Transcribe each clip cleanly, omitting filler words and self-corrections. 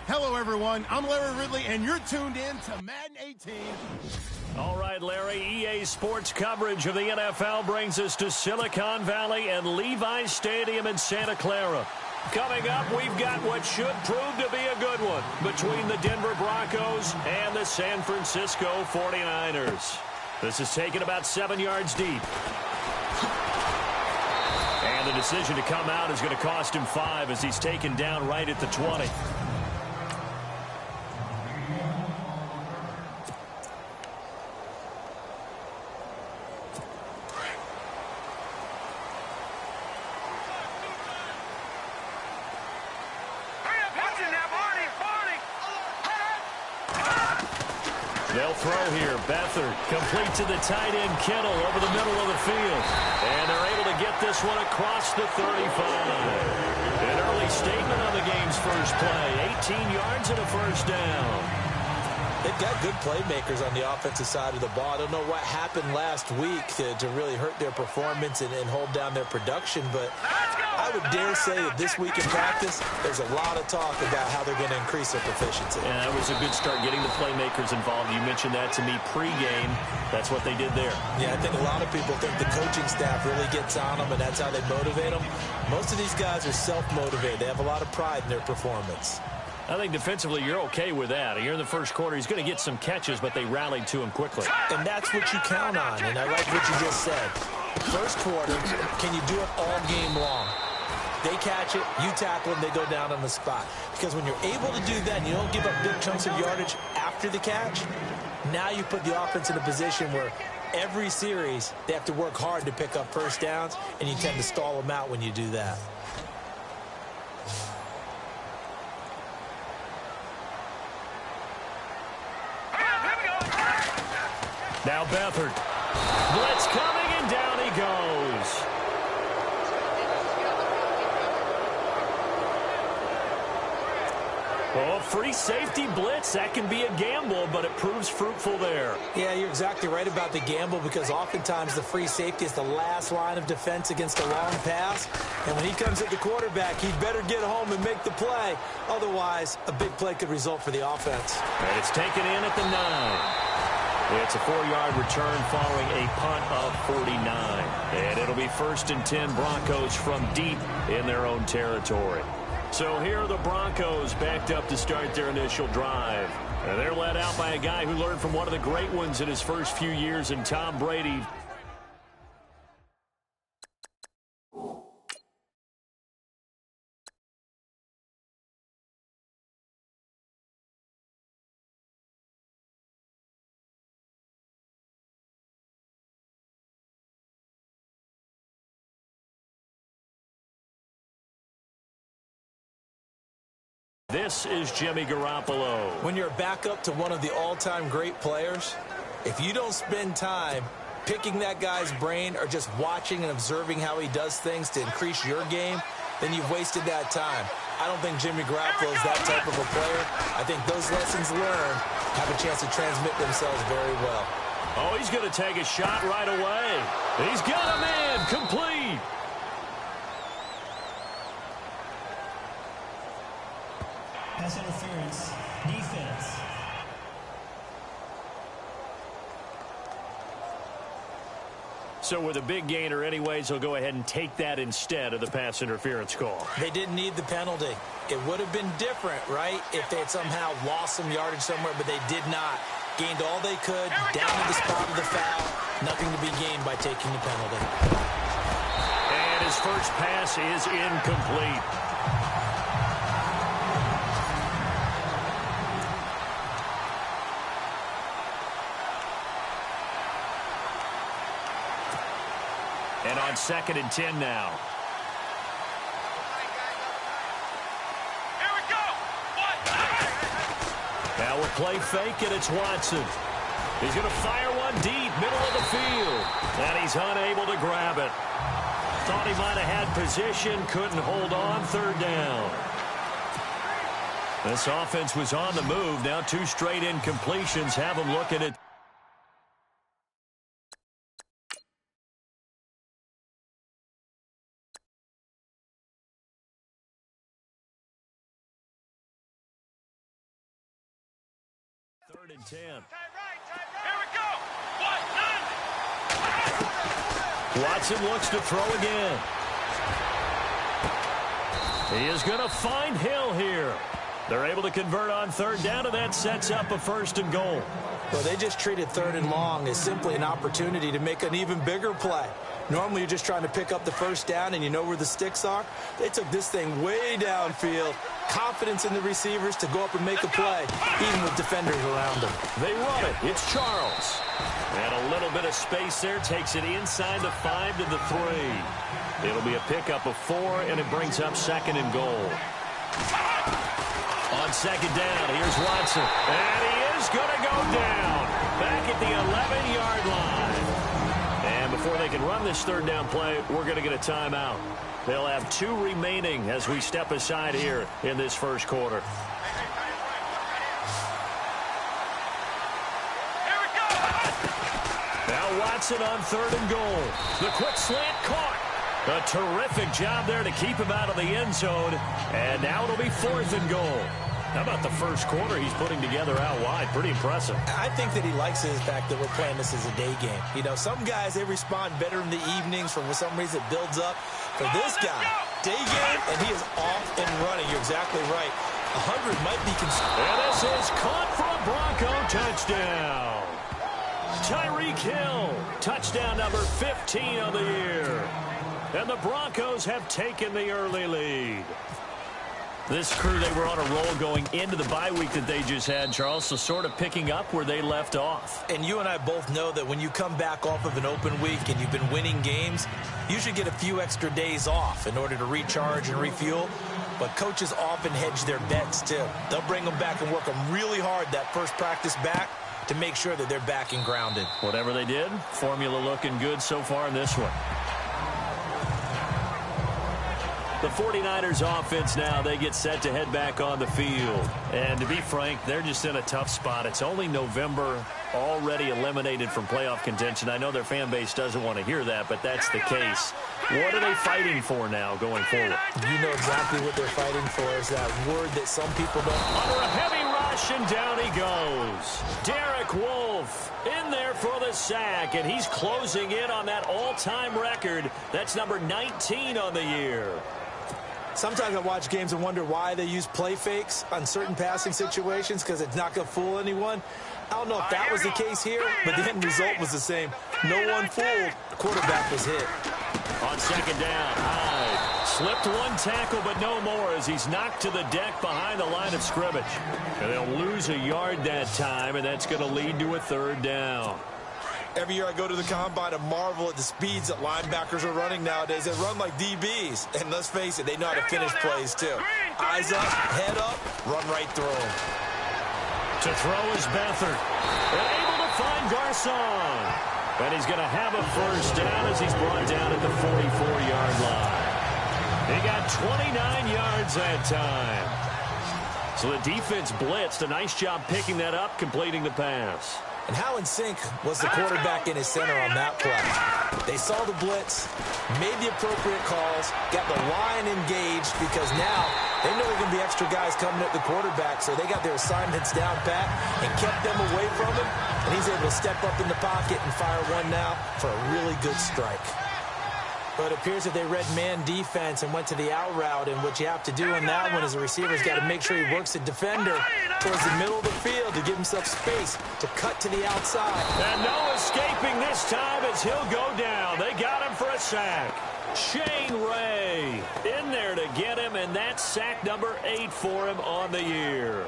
Hello, everyone. I'm Larry Ridley, and you're tuned in to Madden 18. All right, Larry, EA Sports coverage of the NFL brings us to Silicon Valley and Levi's Stadium in Santa Clara. Coming up, we've got what should prove to be a good one between the Denver Broncos and the San Francisco 49ers. This is taken about 7 yards deep. And the decision to come out is going to cost him 5 as he's taken down right at the 20. They'll throw here. Beathard complete to the tight end Kittle over the middle of the field. And they're able to get this one across the 35. An early statement on the game's first play. 18 yards and a first down. They've got good playmakers on the offensive side of the ball. I don't know what happened last week to really hurt their performance and hold down their production, but I would dare say that this week in practice, there's a lot of talk about how they're going to increase their proficiency. And that was a good start getting the playmakers involved. You mentioned that to me pregame. That's what they did there. Yeah, I think a lot of people think the coaching staff really gets on them, and that's how they motivate them. Most of these guys are self-motivated. They have a lot of pride in their performance. I think defensively you're okay with that. Here in the first quarter, he's going to get some catches, but they rallied to him quickly. And that's what you count on, and I like what you just said. First quarter, can you do it all game long? They catch it, you tackle them, they go down on the spot. Because when you're able to do that and you don't give up big chunks of yardage after the catch, now you put the offense in a position where every series they have to work hard to pick up first downs, and you tend to stall them out when you do that. Now Beathard. Blitz coming, and down he goes. Oh, free safety blitz. That can be a gamble, but it proves fruitful there. Yeah, you're exactly right about the gamble, because oftentimes the free safety is the last line of defense against a long pass. And when he comes at the quarterback, he'd better get home and make the play. Otherwise, a big play could result for the offense. And it's taken in at the 9. It's a 4-yard return following a punt of 49. And it'll be 1st and 10 Broncos from deep in their own territory. So here are the Broncos backed up to start their initial drive. And they're led out by a guy who learned from one of the great ones in his first few years in Tom Brady. This is Jimmy Garoppolo. When you're a backup to one of the all-time great players, if you don't spend time picking that guy's brain or just watching and observing how he does things to increase your game, then you've wasted that time. I don't think Jimmy Garoppolo is that type of a player. I think those lessons learned have a chance to transmit themselves very well. Oh, he's going to take a shot right away. He's got a man complete. Pass interference, defense. So with a big gainer anyways, he'll go ahead and take that instead of the pass interference call. They didn't need the penalty. It would have been different, right, if they had somehow lost some yardage somewhere, but they did not. Gained all they could, down to the spot of the foul. Nothing to be gained by taking the penalty. And his first pass is incomplete. And on 2nd and 10 now. Here we go. Now we'll play fake, and it's Watson. He's going to fire one deep, middle of the field. And he's unable to grab it. Thought he might have had position, couldn't hold on, 3rd down. This offense was on the move. Now 2 straight incompletions have them looking at 3rd and 10. Here we go. Watson looks to throw again. He is going to find Hill here. They're able to convert on 3rd down, and that sets up a 1st and goal. Well, they just treated 3rd and long as simply an opportunity to make an even bigger play. Normally, you're just trying to pick up the 1st down, and you know where the sticks are. They took this thing way downfield. Confidence in the receivers to go up and make a play, even with defenders around them. They run it. It's Charles. And a little bit of space there. Takes it inside the 5 to the 3. It'll be a pickup of 4, and it brings up 2nd and goal. On 2nd down, here's Watson. And he is going to go down. Back at the 11-yard line. And before they can run this 3rd down play, we're going to get a timeout. They'll have 2 remaining as we step aside here in this 1st quarter. Now Watson on 3rd and goal. The quick slant caught. A terrific job there to keep him out of the end zone. And now it'll be 4th and goal. How about the 1st quarter he's putting together out wide? Pretty impressive. I think that he likes the fact that we're playing this as a day game. You know, some guys, they respond better in the evenings. For some reason, it builds up. For this guy, day game, and he is off and running. You're exactly right. 100 might be considered. And this is caught for a Bronco touchdown. Tyreek Hill, touchdown number 15 of the year. And the Broncos have taken the early lead. This crew, they were on a roll going into the bye week that they just had, Charles, so sort of picking up where they left off. And you and I both know that when you come back off of an open week and you've been winning games, you should get a few extra days off in order to recharge and refuel. But coaches often hedge their bets, too. They'll bring them back and work them really hard that first practice back to make sure that they're back and grounded. Whatever they did, formula looking good so far in this one. The 49ers offense now, they get set to head back on the field. And to be frank, they're just in a tough spot. It's only November, already eliminated from playoff contention. I know their fan base doesn't want to hear that, but that's the case. What are they fighting for now going forward? You know exactly what they're fighting for is that word that some people don't. Under a heavy rush, and down he goes. Derek Wolfe in there for the sack, and he's closing in on that all-time record. That's number 19 on the year. Sometimes I watch games and wonder why they use play fakes on certain passing situations because it's not going to fool anyone. I don't know if that was the case here, but the end result was the same. No one fooled. The quarterback was hit. On 2nd down, Hyde slipped one tackle, but no more as he's knocked to the deck behind the line of scrimmage. And they'll lose a yard that time, and that's going to lead to a 3rd down. Every year I go to the combine and marvel at the speeds that linebackers are running nowadays. They run like DBs. And let's face it, they know how to finish plays too. Eyes up, head up, run right through them. To throw is Beathard. And able to find Garcon. And he's going to have a 1st down as he's brought down at the 44-yard line. He got 29 yards that time. So the defense blitzed. A nice job picking that up, completing the pass. And how in sync was the quarterback in his center on that play? They saw the blitz, made the appropriate calls, got the line engaged because now they know there are going to be extra guys coming at the quarterback, so they got their assignments down pat and kept them away from him, and he's able to step up in the pocket and fire one now for a really good strike. But it appears that they read man defense and went to the out route, and what you have to do in that one is the receiver's got to make sure he works the defender towards the middle of the field to give himself space to cut to the outside. And no escaping this time as he'll go down. They got him for a sack. Shane Ray in there to get him, and that's sack number 8 for him on the year.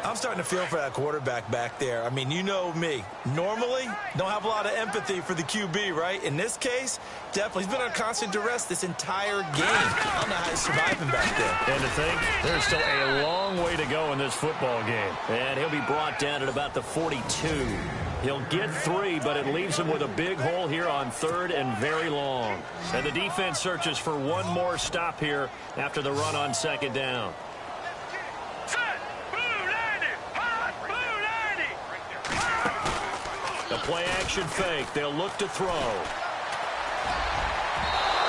I'm starting to feel for that quarterback back there. I mean, you know me. Normally, don't have a lot of empathy for the QB, right? In this case, definitely. He's been under constant duress this entire game. I don't know how he's surviving back there. And to think, there's still a long way to go in this football game. And he'll be brought down at about the 42. He'll get 3, but it leaves him with a big hole here on 3rd and very long. And the defense searches for one more stop here after the run on 2nd down. The play-action fake. They'll look to throw.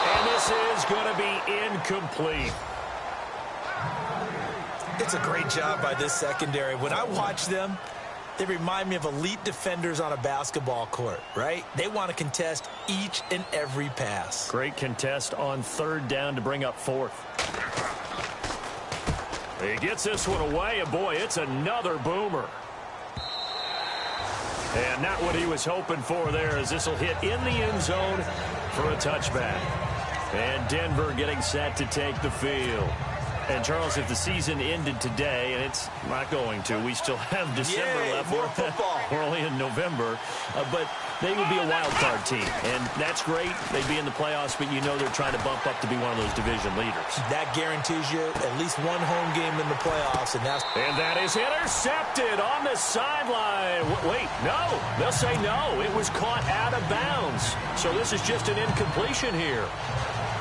And this is going to be incomplete. It's a great job by this secondary. When I watch them, They remind me of elite defenders on a basketball court, right? They want to contest each and every pass. Great contest on third down to bring up fourth. He gets this one away, and boy, it's another boomer. And not what he was hoping for there, as this will hit in the end zone for a touchback. And Denver getting set to take the field. And, Charles, if the season ended today, and it's not going to, we still have December left. More football. We're only in November. But they would be a wild card team. And that's great. They'd be in the playoffs, but you know they're trying to bump up to be one of those division leaders. That guarantees you at least one home game in the playoffs. And that is intercepted on the sideline. Wait, no. They'll say no. It was caught out of bounds. So this is just an incompletion here.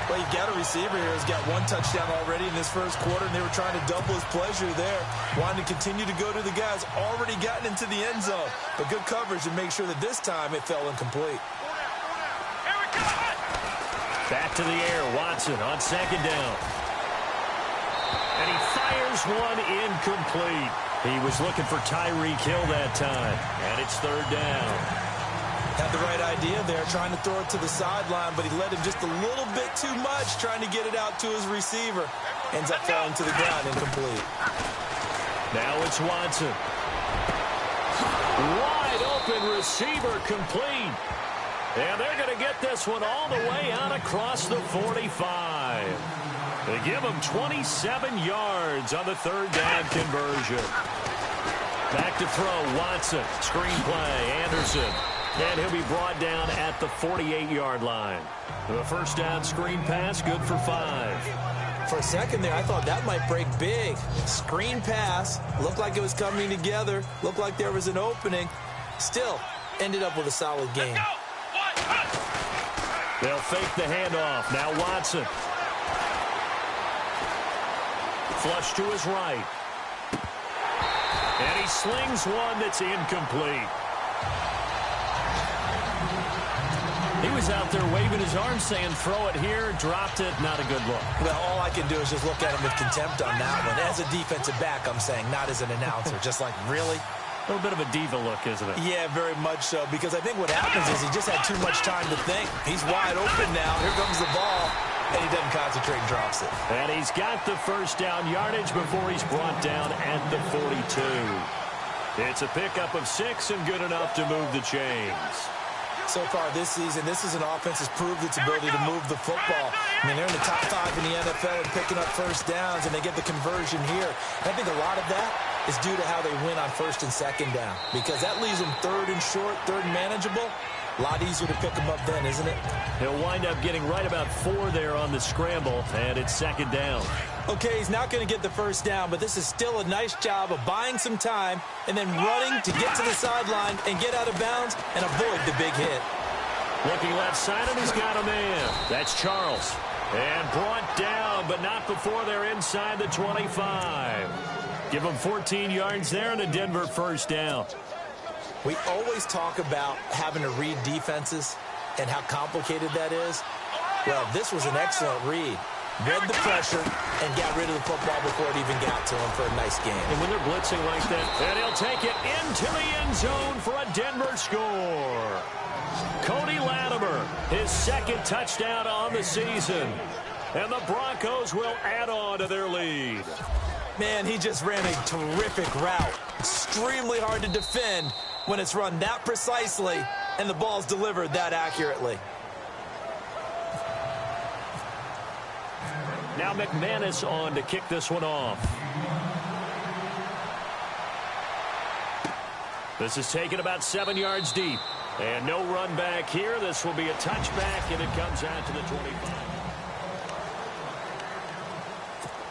Well, you got a receiver here who's got one touchdown already in this first quarter, and they were trying to double his pleasure there. Wanting to continue to go to the guys already gotten into the end zone. But good coverage to make sure that this time it fell incomplete. Back to the air, Watson on second down. And he fires one incomplete. He was looking for Tyreek Hill that time. And it's third down. Had the right idea there, trying to throw it to the sideline, but he led him just a little bit too much, trying to get it out to his receiver. Ends up falling to the ground, incomplete. Now it's Watson. Wide open receiver, complete. And they're going to get this one all the way out across the 45. They give him 27 yards on the third down conversion. Back to throw, Watson. Screen play, Anderson. And he'll be brought down at the 48-yard line. The first down screen pass, good for 5. For a second there, I thought that might break big. Screen pass, looked like it was coming together, looked like there was an opening. Still, ended up with a solid game. They'll fake the handoff. Now Watson. Flush to his right. And he slings one that's incomplete. He was out there waving his arms saying, throw it here, dropped it, not a good look. Well, all I can do is just look at him with contempt on that one. As a defensive back, I'm saying, not as an announcer. Just like, really? A little bit of a diva look, isn't it? Yeah, very much so, because I think what happens is he just had too much time to think. He's wide open now. Here comes the ball, and he doesn't concentrate and drops it. And he's got the first down yardage before he's brought down at the 42. It's a pickup of 6 and good enough to move the chains. So far this season, this is an offense that's proved its ability to move the football. I mean, they're in the top 5 in the NFL and picking up first downs, and they get the conversion here. And I think a lot of that is due to how they win on first and second down, because that leaves them third and short, third and manageable. A lot easier to pick them up then, isn't it? He'll wind up getting right about 4 there on the scramble, and it's second down. Okay, he's not going to get the first down, but this is still a nice job of buying some time and then running to get to the sideline and get out of bounds and avoid the big hit. Looking left side, and he's got a man. That's Charles. And brought down, but not before they're inside the 25. Give him 14 yards there and a Denver first down. We always talk about having to read defenses and how complicated that is. Well, this was an excellent read. Read the pressure and got rid of the football before it even got to him for a nice game. And when they're blitzing like that, and he'll take it into the end zone for a Denver score. Cody Latimer, his second touchdown on the season. And the Broncos will add on to their lead. Man, he just ran a terrific route. Extremely hard to defend when it's run that precisely and the ball's delivered that accurately. Now McManus on to kick this one off. This is taken about 7 yards deep. And no run back here. This will be a touchback, and it comes out to the 25.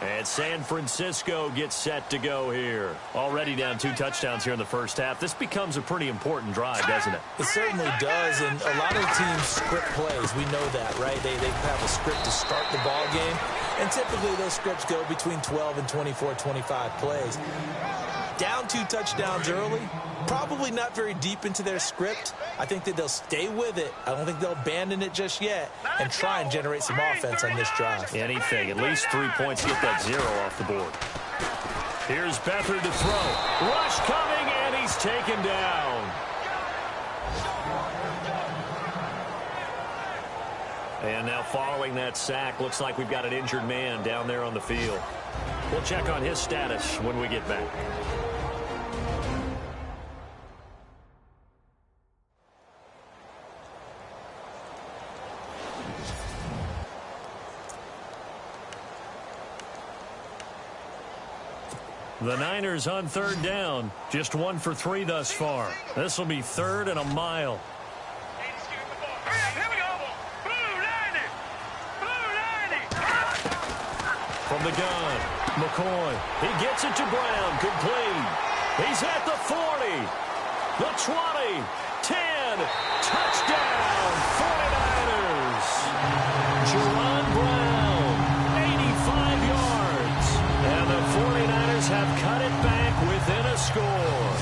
And San Francisco gets set to go here. Already down 2 touchdowns here in the first half. This becomes a pretty important drive, doesn't it? It certainly does, and a lot of the teams script plays. We know that, right? They have a script to start the ball game, and typically those scripts go between 12 and 24, 25 plays. Down 2 touchdowns early, probably not very deep into their script. I think that they'll stay with it. I don't think they'll abandon it just yet and try and generate some offense on this drive. Anything, at least 3 points to get that 0 off the board. Here's Beathard to throw. Rush coming, and he's taken down. And now following that sack, looks like we've got an injured man down there on the field. We'll check on his status when we get back. The Niners on third down. Just 1 for 3 thus far. This will be 3rd and a mile. Here we go. Blue 90. Blue 90. From the gun, McCoy. He gets it to Brown. Complete. He's at the 40. The 20. 10. Touchdown. 49ers. Jerron Brown. 85 yards. And the 49ers have cut it back within a score.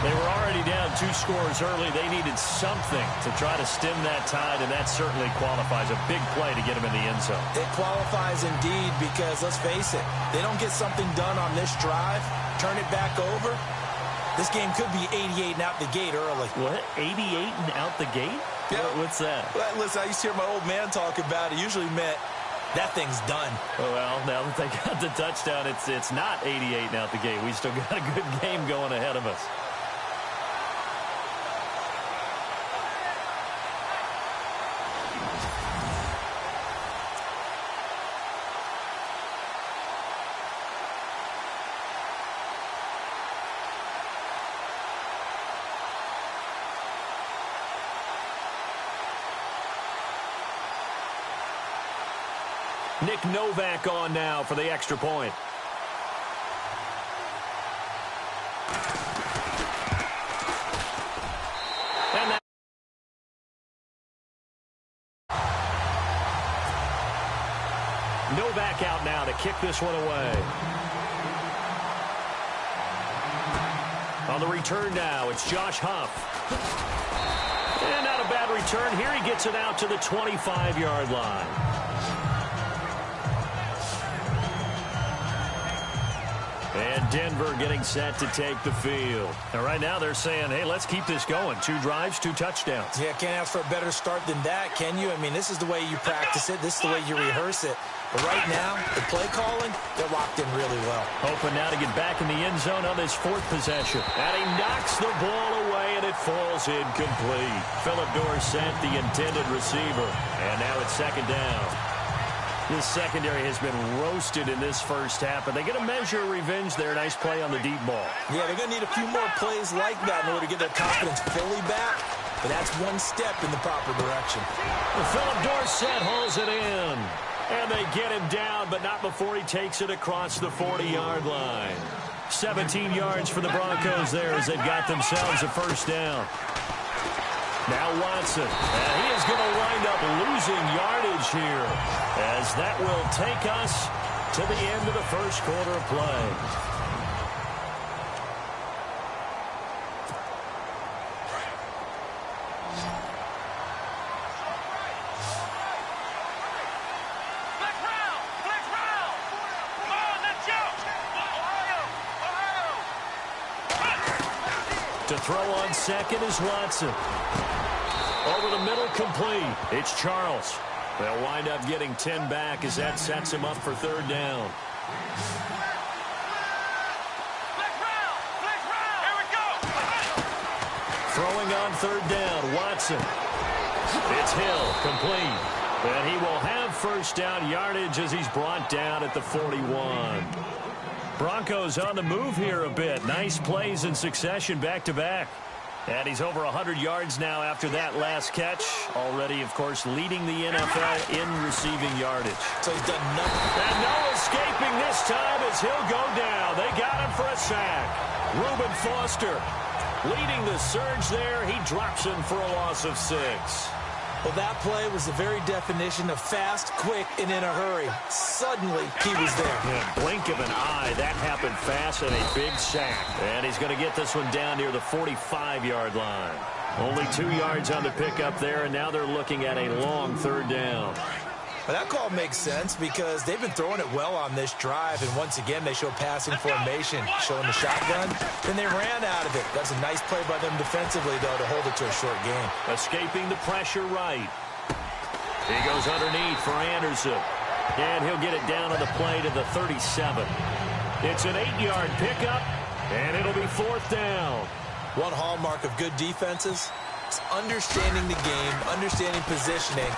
They were already down 2 scores early. They needed something to try to stem that tide, and that certainly qualifies. A big play to get them in the end zone. It qualifies indeed because, let's face it, they don't get something done on this drive, turn it back over, this game could be 88 and out the gate early. What? 88 and out the gate? Yeah. What's that? Well, listen, I used to hear my old man talk about it. Usually meant that thing's done. Well, now that they got the touchdown, it's not 88 and out the gate. We still got a good game going ahead of us. Nick Novak on now for the extra point. And that Novak out now to kick this one away. On the return now, it's Josh Huff. And not a bad return. Here he gets it out to the 25-yard line. And Denver getting set to take the field. And right now they're saying, hey, let's keep this going. 2 drives, 2 touchdowns. Yeah, can't ask for a better start than that, can you? I mean, this is the way you practice it. This is the way you rehearse it. But right now, the play calling, they're locked in really well. Hoping now to get back in the end zone on this 4th possession. And he knocks the ball away, and it falls incomplete. Philip Dorsett, the intended receiver. And now it's 2nd down. This secondary has been roasted in this first half, but they're going to measure revenge there. Nice play on the deep ball. Yeah, they're going to need a few more plays like that in order to get their confidence fully back. But that's one step in the proper direction. Philip Dorsett hauls it in. And they get him down, but not before he takes it across the 40-yard line. 17 yards for the Broncos there as they've got themselves a first down. Now Watson, and he is going to wind up losing yardage here, as that will take us to the end of the first quarter of play. To throw on second is Watson. Over the middle, complete. It's Charles. They'll wind up getting 10 back as that sets him up for 3rd down. Here we go. Throwing on 3rd down, Watson. It's Hill, complete. And he will have 1st down yardage as he's brought down at the 41. Broncos on the move here a bit. Nice plays in succession back-to-back. And he's over 100 yards now after that last catch. Already, of course, leading the NFL in receiving yardage. So he's done nothing. And no escaping this time as he'll go down. They got him for a sack. Reuben Foster leading the surge there. He drops him for a loss of 6. Well, that play was the very definition of fast, quick, and in a hurry. Suddenly, he was there. Yeah, blink of an eye. That happened fast and a big sack. And he's going to get this one down near the 45-yard line. Only 2 yards on the pickup there, and now they're looking at a long 3rd down. Well, that call makes sense because they've been throwing it well on this drive, and once again, they show passing formation, showing the shotgun. Then they ran out of it. That's a nice play by them defensively, though, to hold it to a short game. Escaping the pressure right. He goes underneath for Anderson. And he'll get it down on the play to the 37. It's an 8-yard pickup, and it'll be 4th down. One hallmark of good defenses is understanding the game, understanding positioning,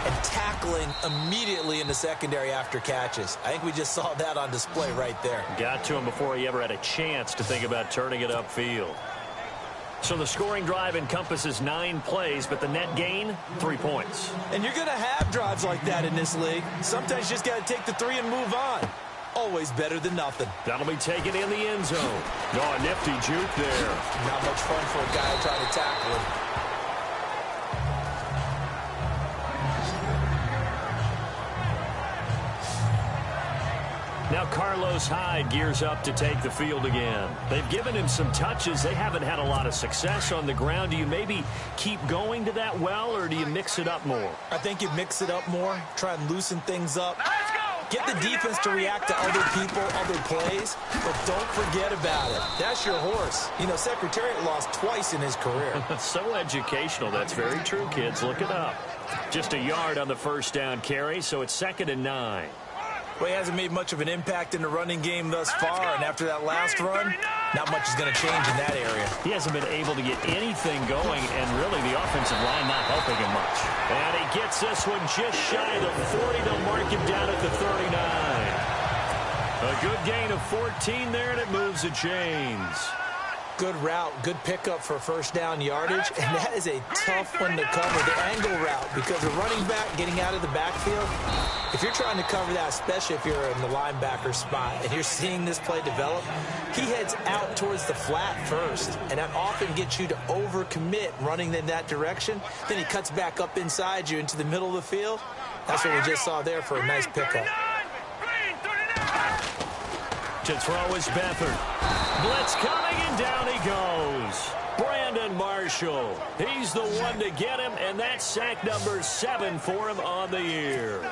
and tackling immediately in the secondary after catches. I think we just saw that on display right there. Got to him before he ever had a chance to think about turning it upfield. So the scoring drive encompasses 9 plays, but the net gain, 3 points. And you're going to have drives like that in this league. Sometimes you just got to take the 3 and move on. Always better than nothing. That'll be taken in the end zone. Oh, a nifty juke there. Not much fun for a guy trying to tackle him. Now Carlos Hyde gears up to take the field again. They've given him some touches. They haven't had a lot of success on the ground. Do you maybe keep going to that well, or do you mix it up more? I think you mix it up more, try and loosen things up. Get the defense to react to other people, other plays, but don't forget about it. That's your horse. You know, Secretariat lost twice in his career. So educational. That's very true, kids. Look it up. Just a yard on the first down carry, so it's 2nd and 9. Well, he hasn't made much of an impact in the running game thus far, and after that last run, not much is going to change in that area. He hasn't been able to get anything going, and really the offensive line not helping him much. And he gets this one just shy of the 40. They'll mark him down at the 39. A good gain of 14 there, and it moves the chains. Good route, good pickup for first down yardage, and that is a tough one to cover, the angle route, because the running back getting out of the backfield, if you're trying to cover that, especially if you're in the linebacker spot and you're seeing this play develop, he heads out towards the flat first, and that often gets you to overcommit running in that direction. Then he cuts back up inside you into the middle of the field. That's what we just saw there for a nice pickup. To throw is Beathard. Blitz coming, and down he goes. Brandon Marshall. He's the one to get him, and that's sack number 7 for him on the year.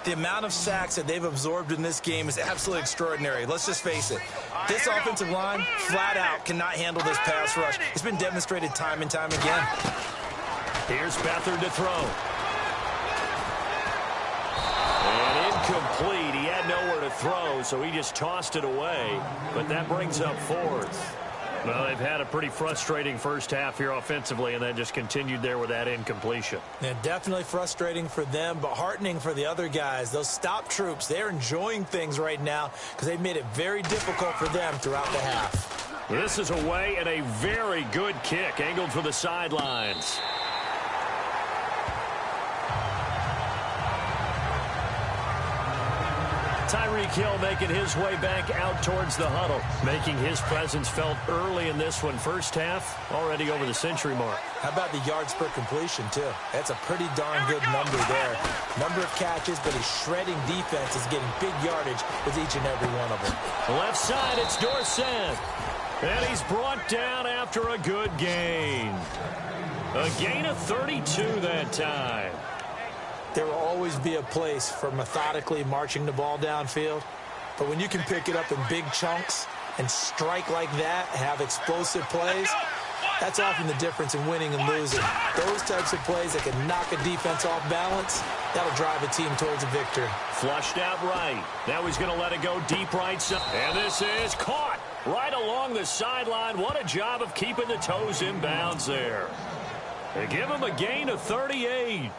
The amount of sacks that they've absorbed in this game is absolutely extraordinary. Let's just face it. This offensive line, flat out, cannot handle this pass rush. It's been demonstrated time and time again. Here's Beathard to throw. And incomplete. He had nowhere to throw, so he just tossed it away. But that brings up 4th. Well, they've had a pretty frustrating first half here offensively, and then just continued there with that incompletion. Yeah, definitely frustrating for them, but heartening for the other guys. Those stop troops, they're enjoying things right now because they've made it very difficult for them throughout the half. This is away, and a very good kick, angled for the sidelines. Tyreek Hill making his way back out towards the huddle, making his presence felt early in this one. First half, already over the century mark. How about the yards per completion, too? That's a pretty darn good number there. Number of catches, but his shredding defense is getting big yardage with each and every one of them. Left side, it's Dorsett. And he's brought down after a good gain. A gain of 32 that time. There will always be a place for methodically marching the ball downfield. But when you can pick it up in big chunks and strike like that, have explosive plays, that's often the difference in winning and losing. Those types of plays that can knock a defense off balance, that'll drive a team towards a victory. Flushed out right. Now he's going to let it go deep right side. And this is caught right along the sideline. What a job of keeping the toes in bounds there. They give him a gain of 38.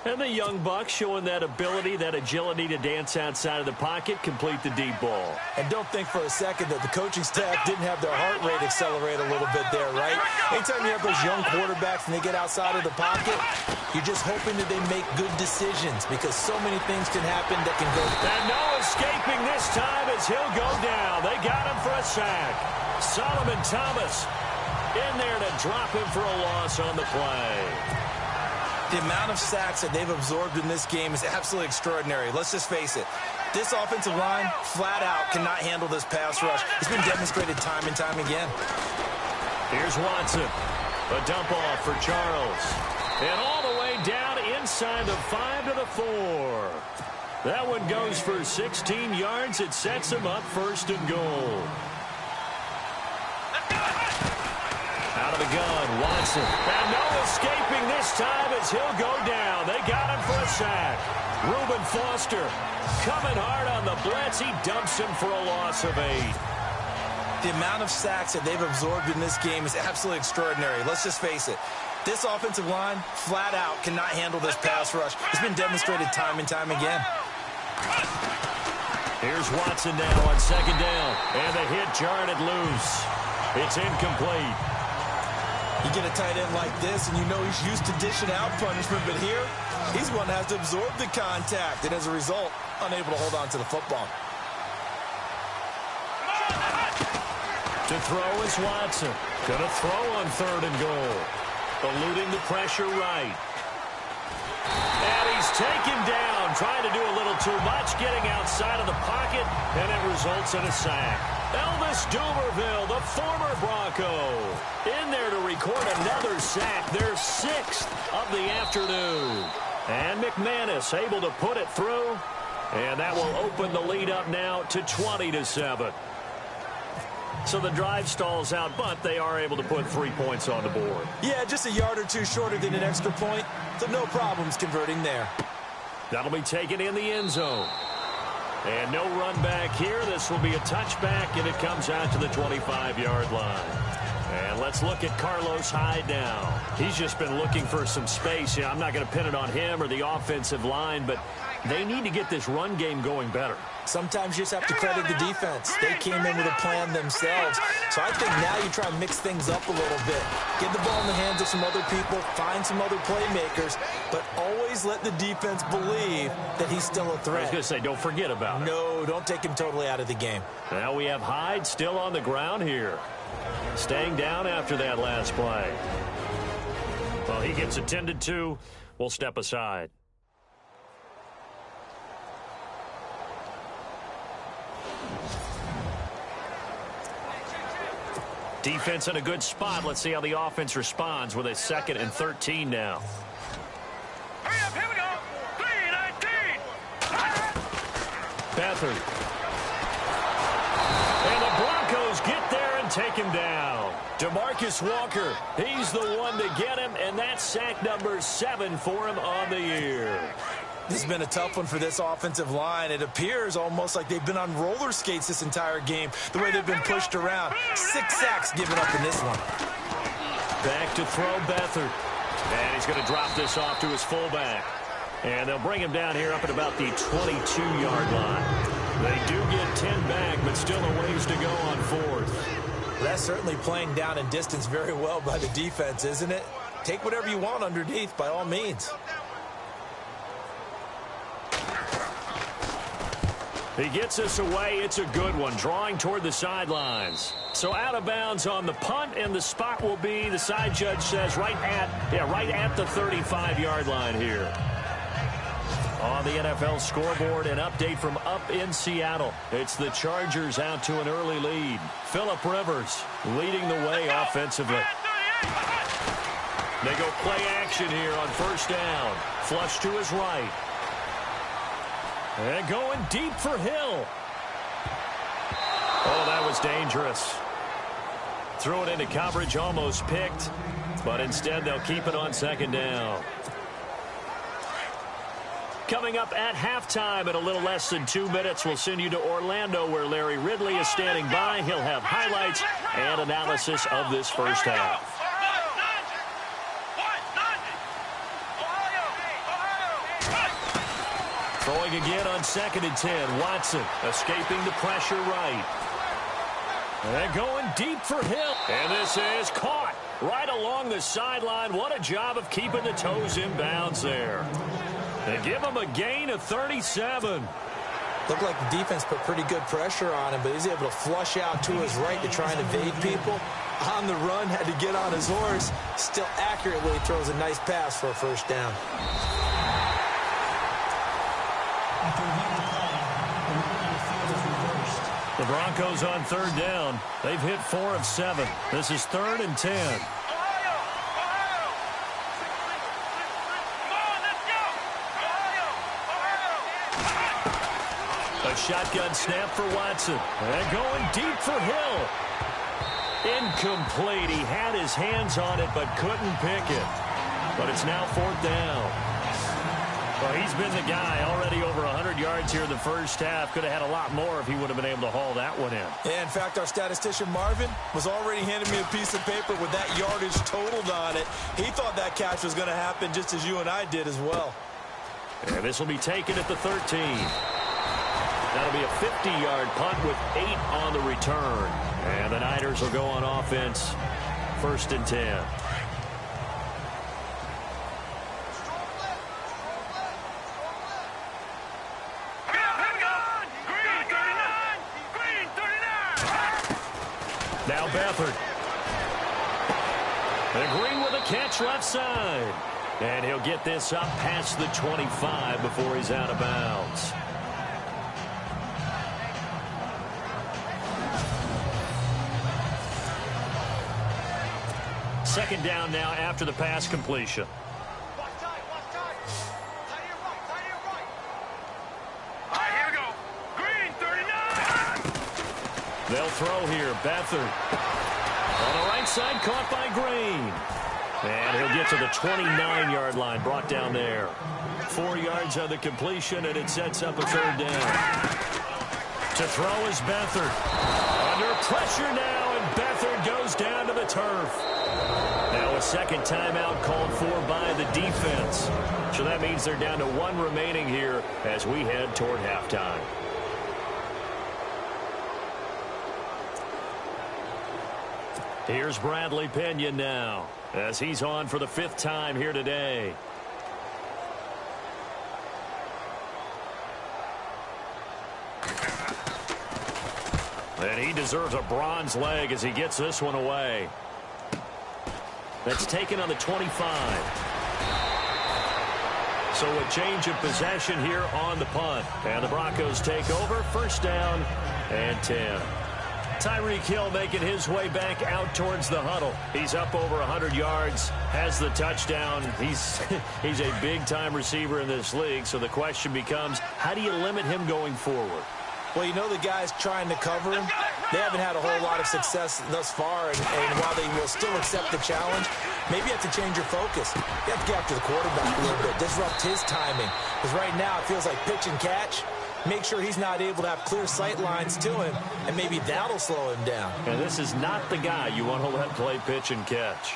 And the young buck showing that ability, that agility to dance outside of the pocket, complete the deep ball. And don't think for a second that the coaching staff didn't have their heart rate accelerate a little bit there, right? Anytime you have those young quarterbacks and they get outside of the pocket, you're just hoping that they make good decisions because so many things can happen that can go. And no escaping this time as he'll go down. They got him for a sack. Solomon Thomas in there to drop him for a loss on the play. The amount of sacks that they've absorbed in this game is absolutely extraordinary. Let's just face it. This offensive line, flat out, cannot handle this pass rush. It's been demonstrated time and time again. Here's Watson. A dump off for Charles. And all the way down inside the 5 to the 4. That one goes for 16 yards. It sets him up first and goal. Out of the gun, Watson. And no escaping this time as he'll go down. They got him for a sack. Reuben Foster coming hard on the blitz. He dumps him for a loss of 8. The amount of sacks that they've absorbed in this game is absolutely extraordinary. Let's just face it. This offensive line, flat out, cannot handle this pass rush. It's been demonstrated time and time again. Here's Watson now on second down. And the hit jarred it loose. It's incomplete. You get a tight end like this, and you know he's used to dishing out punishment. But here, he's one that has to absorb the contact. And as a result, unable to hold on to the football. To throw is Watson. Gonna throw on 3rd and goal. Eluding the pressure right. And he's taken down, trying to do a little too much, getting outside of the pocket, and it results in a sack. Elvis Dumerville, the former Bronco, in there to record another sack, their 6th of the afternoon. And McManus able to put it through, and that will open the lead up now to 20-7. So the drive stalls out, but they are able to put 3 points on the board. Yeah, just a yard or two shorter than an extra point, so no problems converting there. That'll be taken in the end zone. And no run back here. This will be a touchback, and it comes out to the 25-yard line. And let's look at Carlos Hyde now. He's just been looking for some space. I'm not going to pin it on him or the offensive line, but they need to get this run game going better. Sometimes you just have to credit the defense. They came in with a plan themselves. So I think now you try and mix things up a little bit. Get the ball in the hands of some other people, find some other playmakers, but always let the defense believe that he's still a threat. I was going to say, don't forget about it. No, don't take him totally out of the game. Now we have Hyde still on the ground here. Staying down after that last play. Well, he gets attended to. We'll step aside. Defense in a good spot. Let's see how the offense responds with a 2nd and 13 now. Hurry up, here we go. 3-19. Beathard. And the Broncos get there and take him down. DeMarcus Walker, he's the one to get him, and that's sack number 7 for him on the year. This has been a tough one for this offensive line. It appears almost like they've been on roller skates this entire game, the way they've been pushed around. 6 sacks given up in this one. Back to throw Beathard. And he's going to drop this off to his fullback. And they'll bring him down here up at about the 22-yard line. They do get 10 back, but still a ways to go on 4th. That's certainly playing down in distance very well by the defense, isn't it? Take whatever you want underneath, by all means. He gets us away. It's a good one, drawing toward the sidelines. So out of bounds on the punt, and the spot will be, the side judge says, right at the 35-yard line here. On the NFL scoreboard, an update from up in Seattle. It's the Chargers out to an early lead. Phillip Rivers leading the way offensively. They go play action here on 1st down. Flush to his right. And going deep for Hill. Oh, that was dangerous. Threw it into coverage, almost picked. But instead, they'll keep it on 2nd down. Coming up at halftime in a little less than 2 minutes, we'll send you to Orlando, where Larry Ridley is standing by. He'll have highlights and analysis of this first half. Throwing again on 2nd and 10. Watson escaping the pressure right. And going deep for Hill. And this is caught right along the sideline. What a job of keeping the toes in bounds there. They give him a gain of 37. Looked like the defense put pretty good pressure on him, but he's able to flush out to his right to try and evade people. On the run, had to get on his horse. Still accurately throws a nice pass for a 1st down. After reviewing the play, the movement on the field is reversed. The Broncos on 3rd down. They've hit 4 of 7. This is 3rd and 10. Come on, let's go. The shotgun snap for Watson. And going deep for Hill. Incomplete. He had his hands on it but couldn't pick it. But it's now 4th down. Well, he's been the guy. Already over 100 yards here in the first half. Could have had a lot more if he would have been able to haul that one in. Yeah, in fact, our statistician Marvin was already handing me a piece of paper with that yardage totaled on it. He thought that catch was going to happen just as you and I did as well. And this will be taken at the 13. That'll be a 50-yard punt with 8 on the return. And the Niners will go on offense. 1st and 10. Now Beathard. And Green with a catch left side. And he'll get this up past the 25 before he's out of bounds. Second down now after the pass completion. They'll throw here. Beathard. On the right side, caught by Green. And he'll get to the 29-yard line, brought down there. 4 yards on the completion, and it sets up a 3rd down. To throw is Beathard. Under pressure now, and Beathard goes down to the turf. Now a second timeout called for by the defense. So that means they're down to 1 remaining here as we head toward halftime. Here's Bradley Pinion now, as he's on for the 5th time here today. And he deserves a bronze leg as he gets this one away. That's taken on the 25. So a change of possession here on the punt. And the Broncos take over. 1st down and 10. Tyreek Hill making his way back out towards the huddle. He's up over 100 yards, has the touchdown. He's a big-time receiver in this league, so the question becomes, how do you limit him going forward? Well, you know the guys trying to cover him, they haven't had a whole lot of success thus far, and while they will still accept the challenge, maybe you have to change your focus. You have to get after the quarterback a little bit, disrupt his timing, because right now it feels like pitch and catch. Make sure he's not able to have clear sight lines to him, and maybe that'll slow him down. And this is not the guy you want to let play pitch and catch.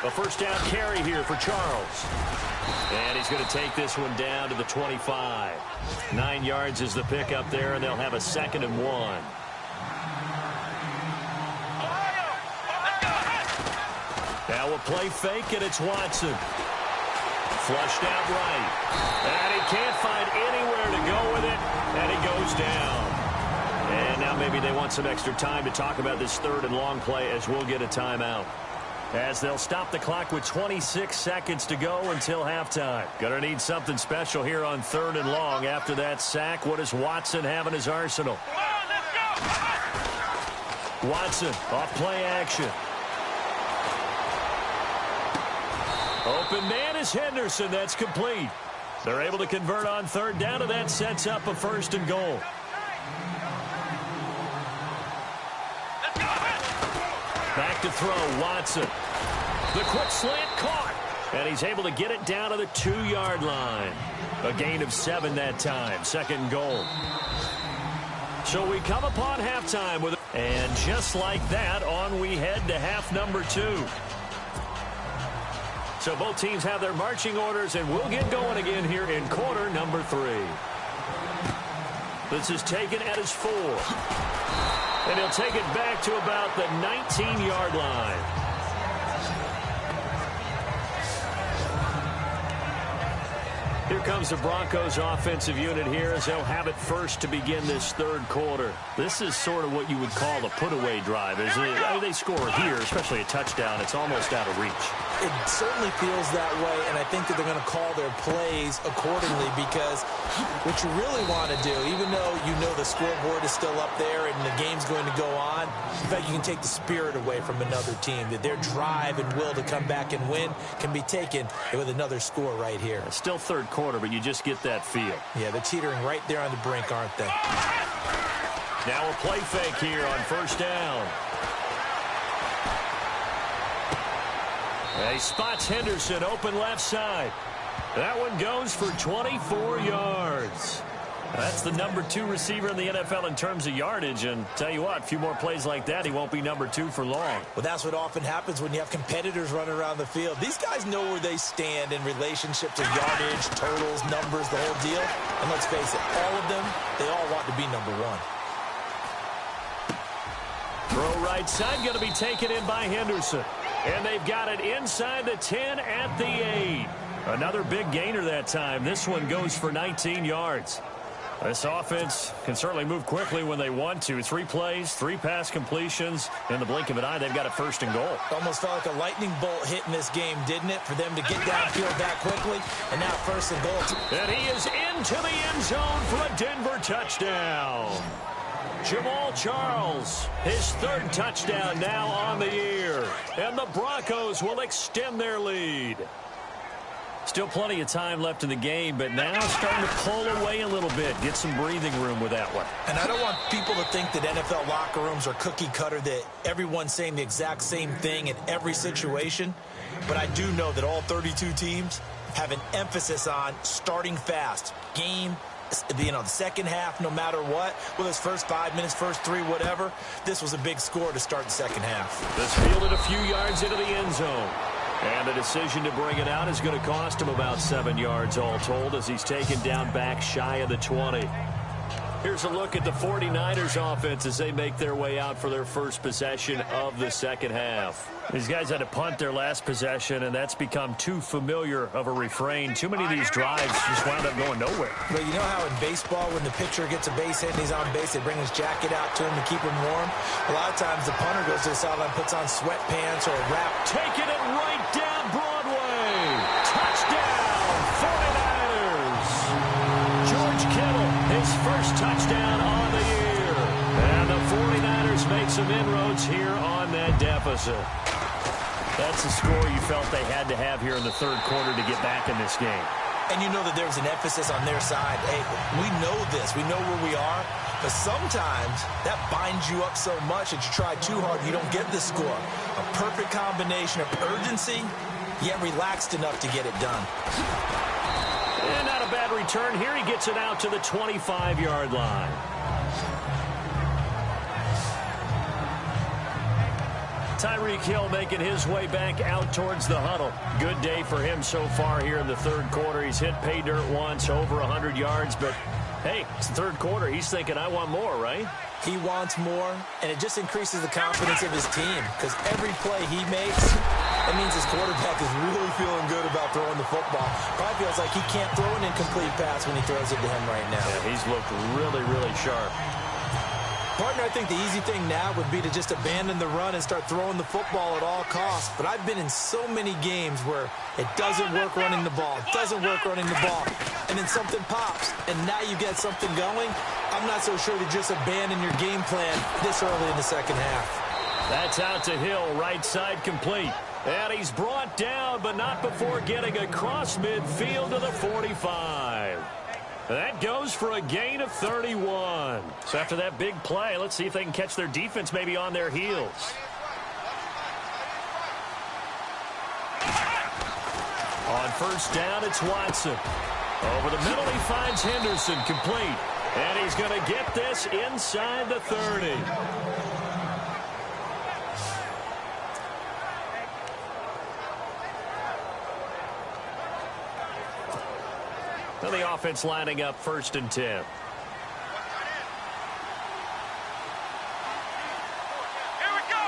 A 1st down carry here for Charles. And he's going to take this one down to the 25. 9 yards is the pickup there, and they'll have a 2nd and 1. Now a play fake, and it's Watson. Flushed out right. And he can't find anywhere to go with it, and he goes down. And now maybe they want some extra time to talk about this 3rd and long play as we'll get a timeout. As they'll stop the clock with 26 seconds to go until halftime. Gonna need something special here on 3rd and long. After that sack, what does Watson have in his arsenal? Watson off play action. Open man is Henderson. That's complete. They're able to convert on 3rd down, and that sets up a 1st and goal. Back to throw, Watson. The quick slant caught, and he's able to get it down to the 2-yard line. A gain of 7 that time, 2nd and goal. So we come upon halftime with, and just like that, on we head to half number 2. So both teams have their marching orders, and we'll get going again here in quarter number 3. This is taken at his 4. And he'll take it back to about the 19-yard line. Here comes the Broncos offensive unit here as they'll have it first to begin this 3rd quarter. This is sort of what you would call a put-away drive, isn't it? I mean, they score here, especially a touchdown. It's almost out of reach. It certainly feels that way, and I think that they're going to call their plays accordingly, because what you really want to do, even though you know the scoreboard is still up there and the game's going to go on, in fact, you can take the spirit away from another team, that their drive and will to come back and win can be taken with another score right here. It's still 3rd quarter. quarter, but you just get that feel. Yeah, they're teetering right there on the brink, aren't they? Now a play fake here on first down. He spots Henderson open left side. That one goes for 24 yards. That's the number 2 receiver in the NFL in terms of yardage. And tell you what, a few more plays like that, he won't be number 2 for long. Well, that's what often happens when you have competitors running around the field. These guys know where they stand in relationship to yardage, totals, numbers, the whole deal. And let's face it, all of them, they all want to be number 1. Throw right side, going to be taken in by Henderson. And they've got it inside the 10 at the 8. Another big gainer that time. This one goes for 19 yards. This offense can certainly move quickly when they want to. 3 plays, 3 pass completions. In the blink of an eye, they've got a first and goal. Almost felt like a lightning bolt hit in this game, didn't it? For them to get downfield that quickly. And now first and goal. And he is into the end zone for a Denver touchdown. Jamal Charles, his 3rd touchdown now on the year. And the Broncos will extend their lead. Still plenty of time left in the game, but now starting to pull away a little bit. Get some breathing room with that one. And I don't want people to think that NFL locker rooms are cookie cutter, that everyone's saying the exact same thing in every situation. But I do know that all 32 teams have an emphasis on starting fast. Game, the second half, no matter what, whether it's first 5 minutes, first 3, whatever, this was a big score to start the second half. This fielded a few yards into the end zone. And the decision to bring it out is going to cost him about 7 yards all told as he's taken down back shy of the 20. Here's a look at the 49ers offense as they make their way out for their first possession of the second half. These guys had to punt their last possession, and that's become too familiar of a refrain. Too many of these drives just wound up going nowhere. But you know how in baseball, when the pitcher gets a base hit and he's on base, they bring his jacket out to him to keep him warm? A lot of times the punter goes to the sideline, puts on sweatpants or a wrap. Taking it right down Broadway. Touchdown, 49ers. George Kittle, his first touchdown on the year. And the 49ers make some inroads here on that deficit. That's the score you felt they had to have here in the third quarter to get back in this game. And you know that there's an emphasis on their side. Hey, we know this. We know where we are. But sometimes that binds you up so much that you try too hard, you don't get the score. A perfect combination of urgency, yet relaxed enough to get it done. And not a bad return here. He gets it out to the 25-yard line. Tyreek Hill making his way back out towards the huddle. Good day for him so far here in the third quarter. He's hit pay dirt once, over 100 yards, but hey, it's the third quarter. He's thinking, I want more, right? He wants more, and it just increases the confidence of his team because every play he makes, that means his quarterback is really feeling good about throwing the football. Probably feels like he can't throw an incomplete pass when he throws it to him right now. Yeah, he's looked really, really sharp. Partner, I think the easy thing now would be to just abandon the run and start throwing the football at all costs. But I've been in so many games where it doesn't work running the ball, and then something pops, and now you get something going. I'm not so sure to just abandon your game plan this early in the second half. That's out to Hill, right side complete. And he's brought down, but not before getting across midfield to the 45. That goes for a gain of 31. So after that big play, let's see if they can catch their defense maybe on their heels. On first down, it's Watson. Over the middle, he finds Henderson complete. And he's going to get this inside the 30. So the offense lining up first and 10. Here we go.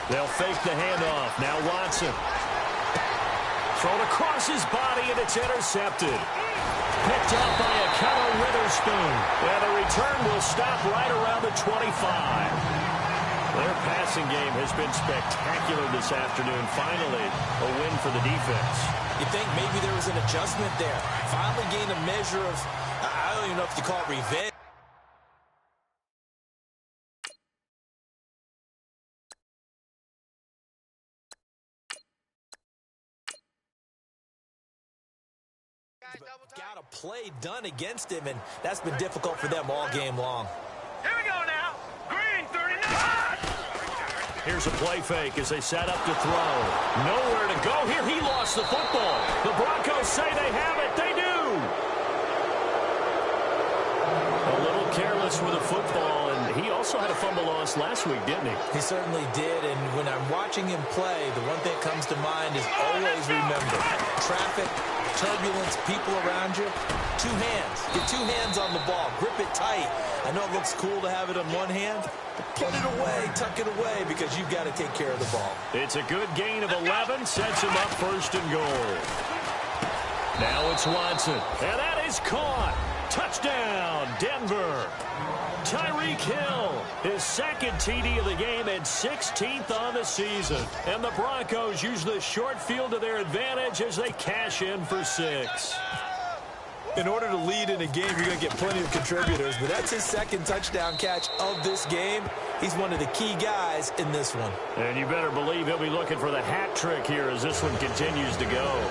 They'll fake the handoff. Now Watson. Thrown across his body, and it's intercepted. Picked up by a Keller Witherspoon. And the return will stop right around the 25. Their passing game has been spectacular this afternoon. Finally, a win for the defense. You think maybe there was an adjustment there. Finally gained a measure of, I don't even know if you call it revenge. but got a play done against him, and that's been difficult for them all game long. Here we go now. Green 39. Here's a play fake as they set up to throw. Nowhere to go here. He lost the football. The Broncos say they have it. They do. A little careless with the football, and he also had a fumble loss last week, didn't he? He certainly did, and when I'm watching him play, the one thing that comes to mind is always remember, traffic, turbulence, people around you, two hands. Get two hands on the ball. Grip it tight. I know it looks cool to have it on one hand, but put it away, tuck it away, because you've got to take care of the ball. It's a good gain of 11, sets him up first and goal. Now it's Watson, and that is caught. Touchdown, Denver. Tyreek Hill, his second TD of the game and 16th on the season. And the Broncos use the short field to their advantage as they cash in for 6. In order to lead in a game, you're going to get plenty of contributors, but that's his second touchdown catch of this game. He's one of the key guys in this one. And you better believe he'll be looking for the hat trick here as this one continues to go.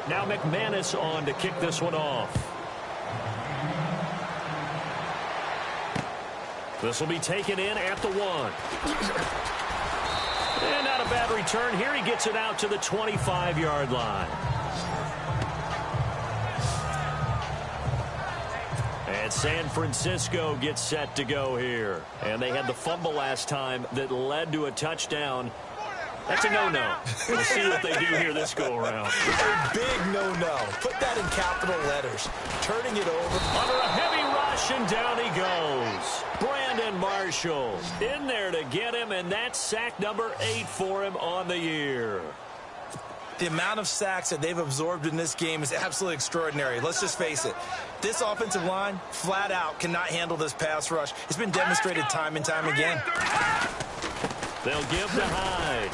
Now McManus on to kick this one off. This will be taken in at the 1. And not a bad return here. He gets it out to the 25-yard line. And San Francisco gets set to go here. And they had the fumble last time that led to a touchdown. That's a no-no. We'll see what they do here this go-around. A big no-no. Put that in capital letters. Turning it over. Under a heavy rush, and down he goes. Brandon Marshall in there to get him, and that's sack number 8 for him on the year. The amount of sacks that they've absorbed in this game is absolutely extraordinary. Let's just face it. This offensive line, flat out, cannot handle this pass rush. It's been demonstrated time and time again. They'll give to Hyde.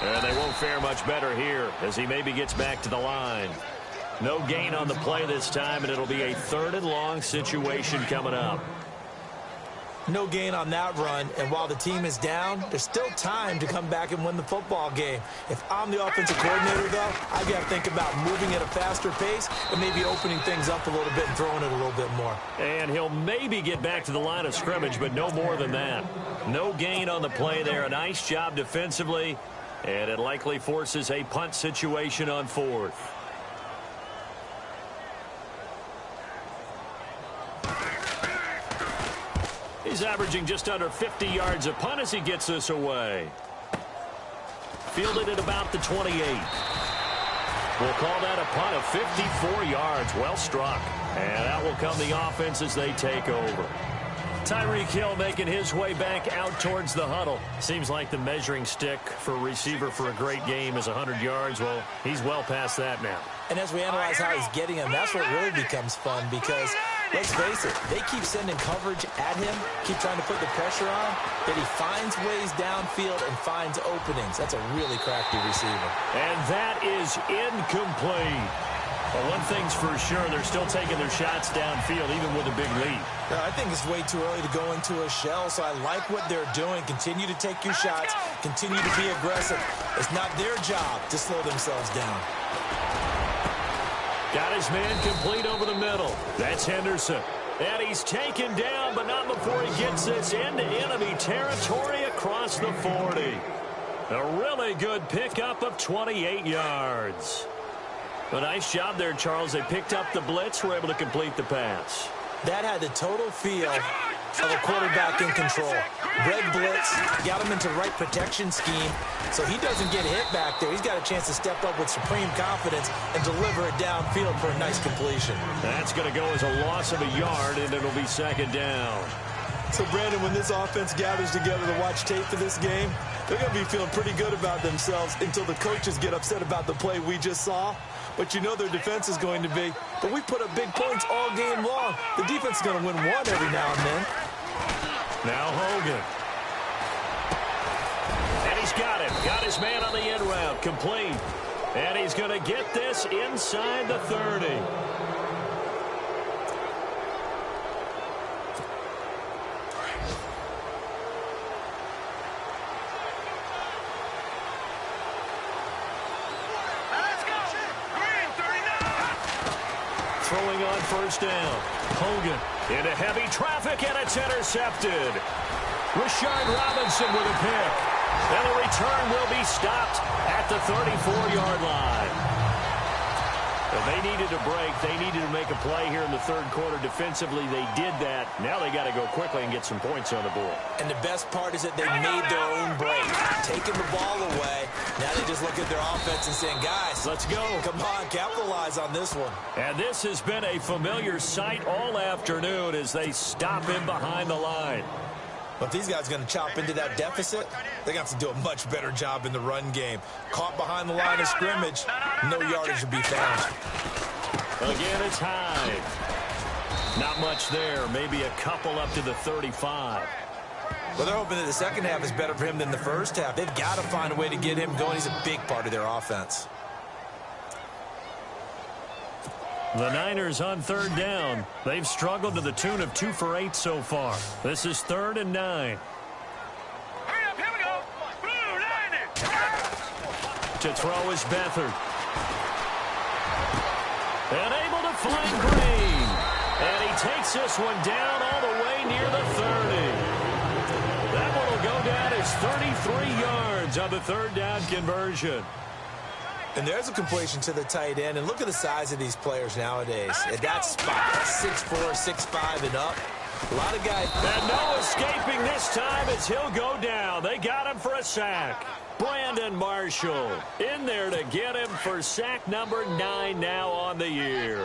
And they won't fare much better here as he maybe gets back to the line. No gain on the play this time, and it'll be a 3rd and long situation coming up. No gain on that run, and while the team is down, there's still time to come back and win the football game. If I'm the offensive coordinator, though, I've got to think about moving at a faster pace and maybe opening things up a little bit and throwing it a little bit more. And he'll maybe get back to the line of scrimmage, but no more than that. No gain on the play there. A nice job defensively, and it likely forces a punt situation on 4th. He's averaging just under 50 yards a punt as he gets this away. Fielded at about the 28. We'll call that a punt of 54 yards. Well struck. And that will come the offense as they take over. Tyreek Hill making his way back out towards the huddle. Seems like the measuring stick for a receiver for a great game is 100 yards. Well, he's well past that now. And as we analyze how he's getting them, that's what really becomes fun because, let's face it, they keep sending coverage at him, keep trying to put the pressure on, yet he finds ways downfield and finds openings. That's a really crafty receiver. And that is incomplete. Well, one thing's for sure, they're still taking their shots downfield, even with a big lead. I think it's way too early to go into a shell, so I like what they're doing. Continue to take your shots. Continue to be aggressive. It's not their job to slow themselves down. Got his man complete over the middle. That's Henderson. And he's taken down, but not before he gets this into enemy territory across the 40. A really good pickup of 28 yards. A nice job there, Charles. They picked up the blitz, were able to complete the pass. That had the total feel of a quarterback in control. Red blitz, got him into the right protection scheme, so he doesn't get hit back there. He's got a chance to step up with supreme confidence and deliver it downfield for a nice completion. That's going to go as a loss of a yard, and it'll be 2nd down. So, Brandon, when this offense gathers together to watch tape for this game, they're going to be feeling pretty good about themselves until the coaches get upset about the play we just saw. But you know their defense is going to be, but we put up big points all game long. The defense is going to win one every now and then. Now Hogan. And he's got him. Got his man on the end route. Complete. And he's going to get this inside the 30. throwing on first down. Hogan into heavy traffic, and it's intercepted. Rashard Robinson with a pick. And the return will be stopped at the 34-yard line. They needed a break. They needed to make a play here in the third quarter. Defensively, they did that. Now they got to go quickly and get some points on the board. And the best part is that they made their own break. Taking the ball away. Now they just look at their offense and saying, guys, let's go. Come on, capitalize on this one. And this has been a familiar sight all afternoon as they stop him behind the line. But if these guys are going to chop into that deficit, they're going to have to do a much better job in the run game. Caught behind the line of scrimmage, no yardage to be found. Again, it's Hyde. Not much there, maybe a couple up to the 35. Well, they're hoping that the second half is better for him than the first half. They've got to find a way to get him going. He's a big part of their offense. The Niners on third down. They've struggled to the tune of 2 for 8 so far. This is 3rd and 9. Hurry up, here we go. Blue line. To throw is Beathard. And able to find Green. And he takes this one down all the way near the 30. That one will go down as 33 yards on the third down conversion. And there's a completion to the tight end. And look at the size of these players nowadays. At that spot, 6'4", 6'5", and up. A lot of guys. And no escaping this time as he'll go down. They got him for a sack. Brandon Marshall in there to get him for sack number 9 now on the year.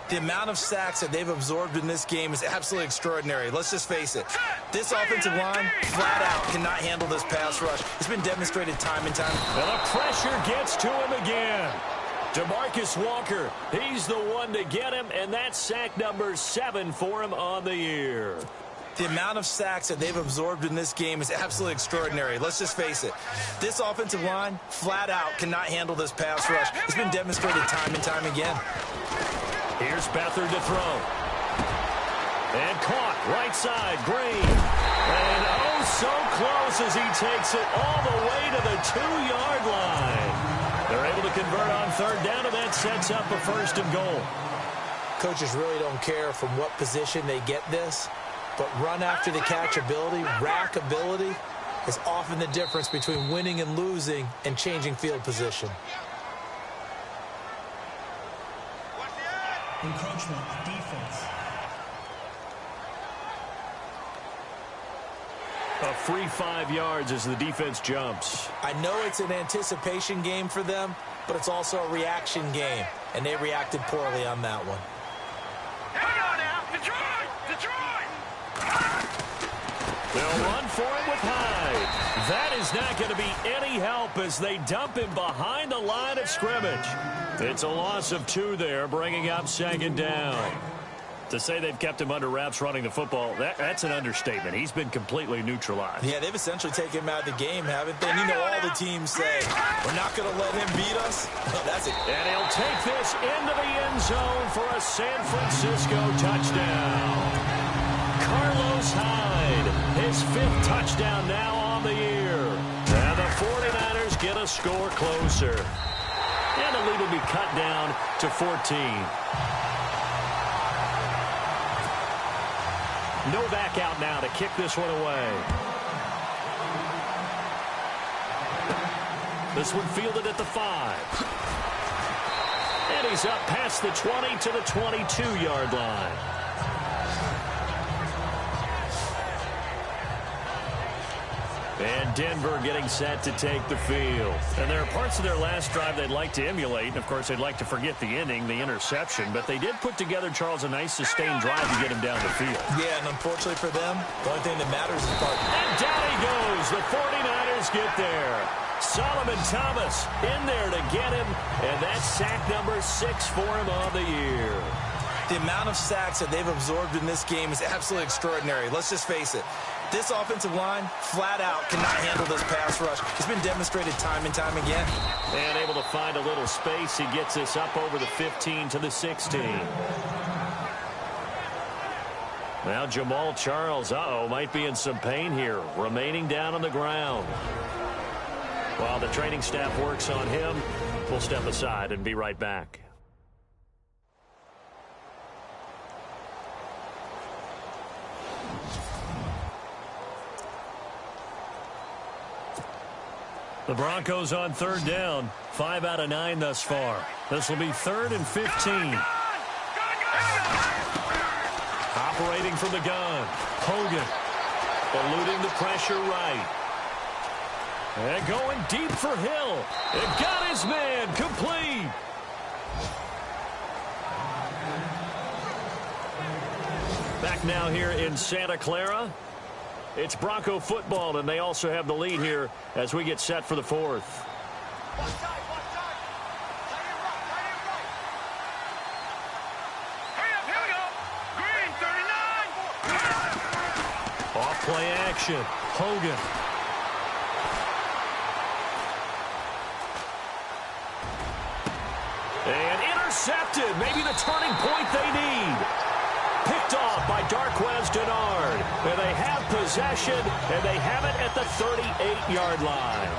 The amount of sacks that they've absorbed in this game is absolutely extraordinary. Let's just face it. This offensive line, flat out, cannot handle this pass rush. It's been demonstrated time and time. And the pressure gets to him again. DeMarcus Walker, he's the one to get him, and that's sack number 7 for him on the year. The amount of sacks that they've absorbed in this game is absolutely extraordinary. Let's just face it. This offensive line, flat out, cannot handle this pass rush. It's been demonstrated time and time again. Here's Beathard to throw. And caught right side, Green. And oh, so close as he takes it all the way to the 2-yard line. They're able to convert on third down, and that sets up a 1st and goal. Coaches really don't care from what position they get this, but run after the catch ability, rack ability, is often the difference between winning and losing and changing field position. Encroachment, defense. A free 5 yards as the defense jumps. I know it's an anticipation game for them, but it's also a reaction game, and they reacted poorly on that one. Here we go now. Detroit! Detroit! They'll run for it with Hyde. That is not going to be any help as they dump him behind the line of scrimmage. It's a loss of 2 there, bringing up 2nd down. To say they've kept him under wraps running the football, that's an understatement. He's been completely neutralized. Yeah, they've essentially taken him out of the game, haven't they? And you know all the teams say, we're not going to let him beat us. Well, that's it. And he'll take this into the end zone for a San Francisco touchdown. Carlos Hyde, his 5th touchdown now on the year. And the 49ers get a score closer. And the lead will be cut down to 14. Novak out now to kick this one away. This one fielded at the 5. And he's up past the 20 to the 22-yard line. And Denver getting set to take the field. And there are parts of their last drive they'd like to emulate. And, of course, they'd like to forget the ending, the interception. But they did put together, Charles, a nice sustained drive to get him down the field. Yeah, and unfortunately for them, the only thing that matters is part. And down he goes. The 49ers get there. Solomon Thomas in there to get him. And that's sack number 6 for him on the year. The amount of sacks that they've absorbed in this game is absolutely extraordinary. Let's just face it. This offensive line, flat out, cannot handle this pass rush. It's been demonstrated time and time again. And able to find a little space. He gets this up over the 15 to the 16. Now Jamal Charles, might be in some pain here. Remaining down on the ground. While the training staff works on him, we'll step aside and be right back. The Broncos on third down. 5 out of 9 thus far. This will be 3rd and 15. Operating from the gun. Hogan. Eluding the pressure right. And going deep for Hill. It got his man. Complete. Back now here in Santa Clara. It's Bronco football, and they also have the lead here as we get set for the 4th. Off play action. Hogan. And intercepted. Maybe the turning point they need. Picked off by Darquez Denard. And they have possession, and they have it at the 38-yard line.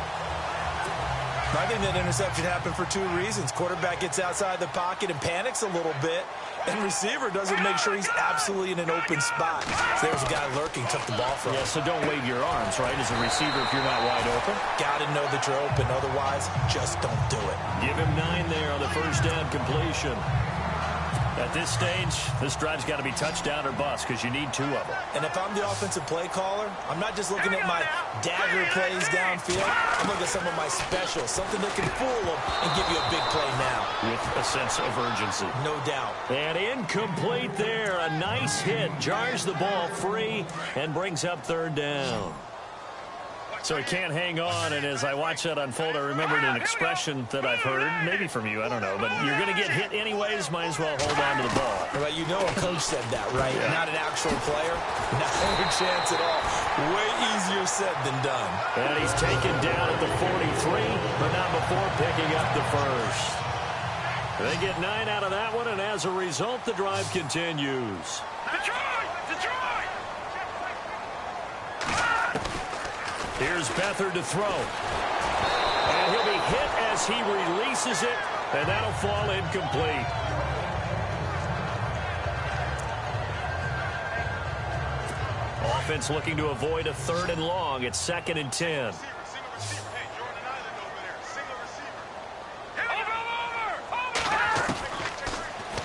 I think that interception happened for 2 reasons. Quarterback gets outside the pocket and panics a little bit, and receiver doesn't make sure he's absolutely in an open spot. So there's a guy lurking, took the ball from him. Yeah, so don't wave your arms, right, as a receiver if you're not wide open. Got to know that you're open. Otherwise, just don't do it. Give him 9 there on the first down completion. At this stage, this drive's got to be touchdown or bust because you need 2 of them. And if I'm the offensive play caller, I'm not just looking at my dagger plays downfield. I'm looking at some of my specials, something that can fool them and give you a big play now. With a sense of urgency. No doubt. And incomplete there. A nice hit. Jars the ball free and brings up 3rd down. So he can't hang on, and as I watch that unfold, I remembered an expression that I've heard, maybe from you, I don't know, but you're going to get hit anyways, might as well hold on to the ball. Well, you know a coach said that, right? Yeah. Not an actual player. Not a chance at all. Way easier said than done. And he's taken down at the 43, but not before picking up the first. They get 9 out of that one, and as a result, the drive continues. Detroit! Detroit! Here's Beathard to throw. And he'll be hit as he releases it, and that'll fall incomplete. Offense looking to avoid a 3rd and long. It's 2nd and 10.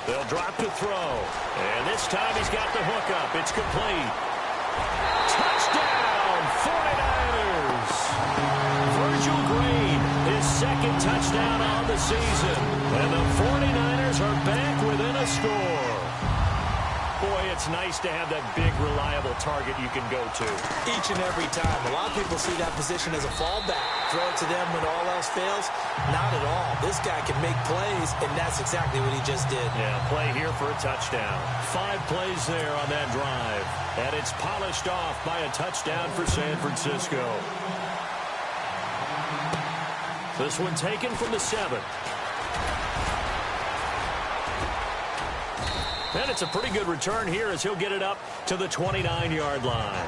They'll drop to throw. And this time he's got the hookup. It's complete. Touchdown, 49ers. Virgil Green, his 2nd touchdown on the season. And the 49ers are back within a score. Boy, it's nice to have that big, reliable target you can go to. Each and every time. A lot of people see that position as a fallback. Throw it to them when all else fails. Not at all. This guy can make plays, and that's exactly what he just did. Yeah, play here for a touchdown. 5 plays there on that drive. And it's polished off by a touchdown for San Francisco. This one taken from the 7. And it's a pretty good return here as he'll get it up to the 29-yard line.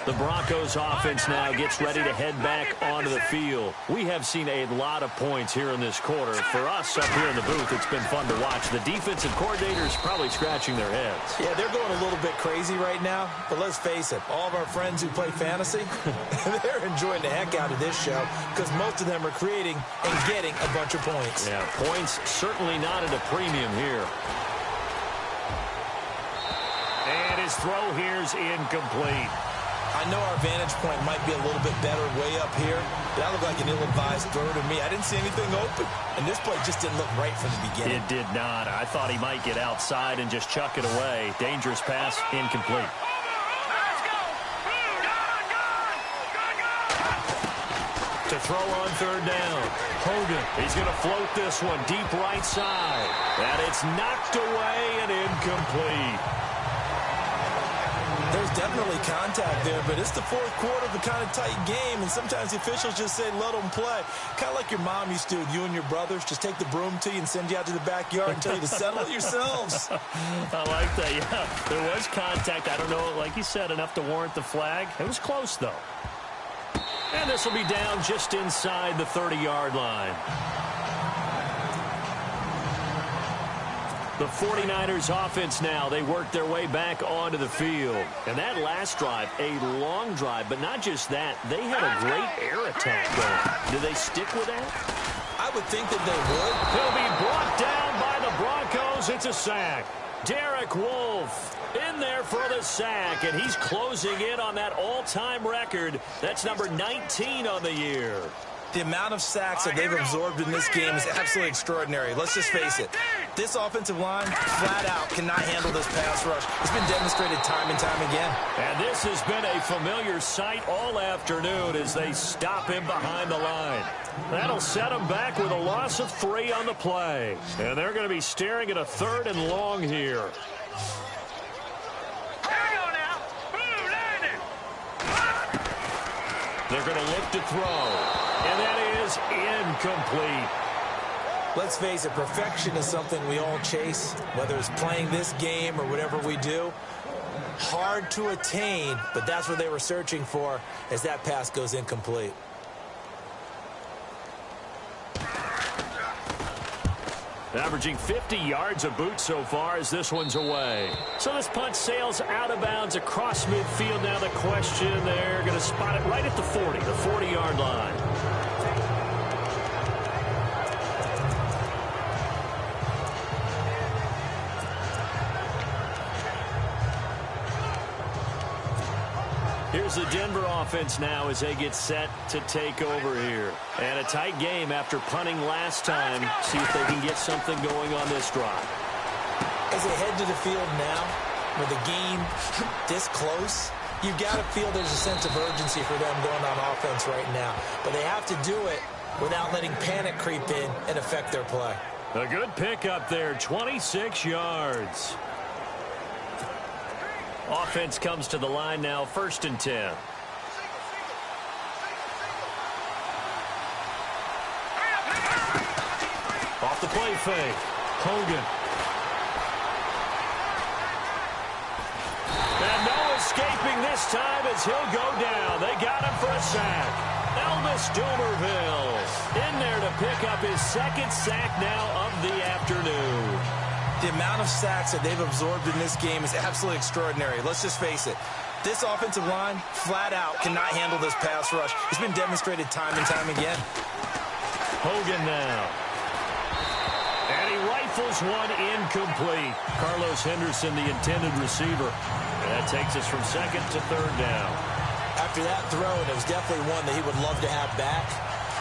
The Broncos offense now gets ready to head back onto the field. We have seen a lot of points here in this quarter. For us up here in the booth, it's been fun to watch. The defensive coordinators probably scratching their heads. Yeah, they're going a little bit crazy right now. But let's face it, all of our friends who play fantasy, they're enjoying the heck out of this show because most of them are creating and getting a bunch of points. Yeah, points certainly not at a premium here. And his throw here's incomplete. I know our vantage point might be a little bit better way up here. That looked like an ill-advised throw to me. I didn't see anything open. And this play just didn't look right from the beginning. It did not. I thought he might get outside and just chuck it away. Dangerous pass, incomplete. To throw on 3rd down. Hogan, he's going to float this one deep right side. And it's knocked away and incomplete. There's definitely contact there, but it's the 4th quarter of a kind of tight game, and sometimes the officials just say, let them play. Kind of like your mom used to with you and your brothers. Just take the broom to you and send you out to the backyard and tell you to settle it yourselves. I like that, yeah. There was contact. I don't know, like you said, enough to warrant the flag. It was close, though. And this will be down just inside the 30-yard line. The 49ers offense now, they work their way back onto the field. And that last drive, a long drive, but not just that, they had a great air attack going. Do they stick with that? I would think that they would. He'll be brought down by the Broncos. It's a sack. Derek Wolfe in there for the sack, and he's closing in on that all-time record. That's number 19 on the year. The amount of sacks that they've absorbed in this game is absolutely extraordinary. Let's just face it. This offensive line, flat out, cannot handle this pass rush. It's been demonstrated time and time again. And this has been a familiar sight all afternoon as they stop him behind the line. That'll set him back with a loss of 3 on the play. And they're going to be staring at a 3rd and long here. They're going to look to throw. And that is incomplete. Let's face it, perfection is something we all chase, whether it's playing this game or whatever we do. Hard to attain, but that's what they were searching for as that pass goes incomplete. Averaging 50 yards a boot so far as this one's away. So this punt sails out of bounds across midfield. Now the question, they're going to spot it right at the 40, the 40-yard line. Here's the Denver offense now as they get set to take over here. And a tight game after punting last time. See if they can get something going on this drive. As they head to the field now, with the game this close, you've got to feel there's a sense of urgency for them going on offense right now. But they have to do it without letting panic creep in and affect their play. A good pickup there, 26 yards. Offense comes to the line now, 1st and 10. Off the play fake. Hogan. And no escaping this time as he'll go down. They got him for a sack. Elvis Dumervil in there to pick up his 2nd sack now of the afternoon. The amount of sacks that they've absorbed in this game is absolutely extraordinary. Let's just face it. This offensive line, flat out, cannot handle this pass rush. It's been demonstrated time and time again. Hogan now. And he rifles one incomplete. Carlos Henderson, the intended receiver. And that takes us from 2nd to 3rd down. After that throw, and it was definitely one that he would love to have back,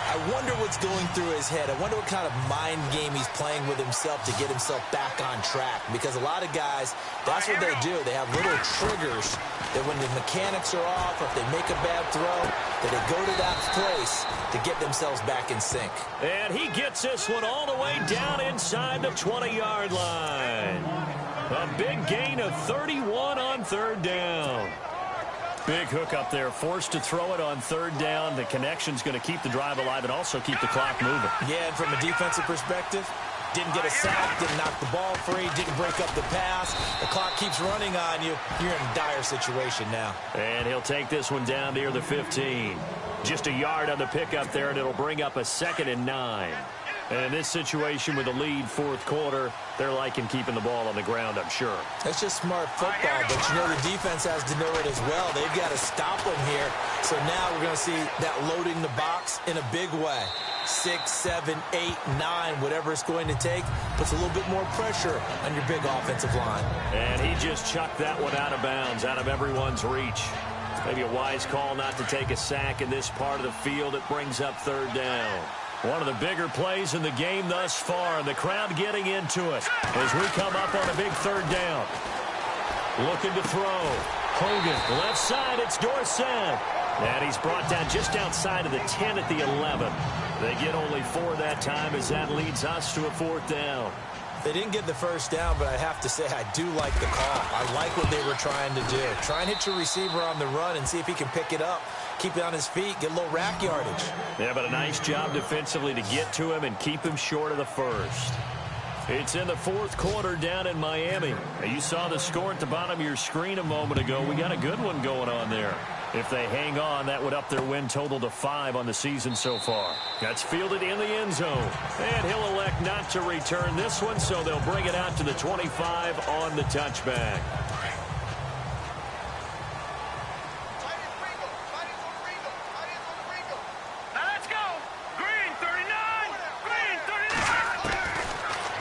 I wonder what's going through his head. I wonder what kind of mind game he's playing with himself to get himself back on track. Because a lot of guys, that's what they do. They have little triggers that when the mechanics are off, or if they make a bad throw, that they go to that place to get themselves back in sync. And he gets this one all the way down inside the 20-yard line. A big gain of 31 on 3rd down. Big hook up there, forced to throw it on 3rd down. The connection's going to keep the drive alive and also keep the clock moving. Yeah, and from a defensive perspective, didn't get a sack, didn't knock the ball free, didn't break up the pass. The clock keeps running on you. You're in a dire situation now. And he'll take this one down near the 15. Just a yard on the pickup there, and it'll bring up a 2nd and 9. And in this situation with a lead 4th quarter, they're liking keeping the ball on the ground, I'm sure. That's just smart football, but you know the defense has to know it as well. They've got to stop them here. So now we're going to see that loading the box in a big way. 6, 7, 8, 9, whatever it's going to take, puts a little bit more pressure on your big offensive line. And he just chucked that one out of bounds, out of everyone's reach. Maybe a wise call not to take a sack in this part of the field. It brings up 3rd down. One of the bigger plays in the game thus far, and the crowd getting into it as we come up on a big 3rd down. Looking to throw. Hogan, left side, it's Dorsett. And he's brought down just outside of the 10 at the 11. They get only 4 that time as that leads us to a 4th down. They didn't get the 1st down, but I have to say I do like the call. I like what they were trying to do. Try and hit your receiver on the run and see if he can pick it up. Keep it on his feet, get a little rack yardage. Yeah, but a nice job defensively to get to him and keep him short of the 1st. It's in the 4th quarter down in Miami. You saw the score at the bottom of your screen a moment ago. We got a good one going on there. If they hang on, that would up their win total to 5 on the season so far. That's fielded in the end zone. And he'll elect not to return this one, so they'll bring it out to the 25 on the touchback.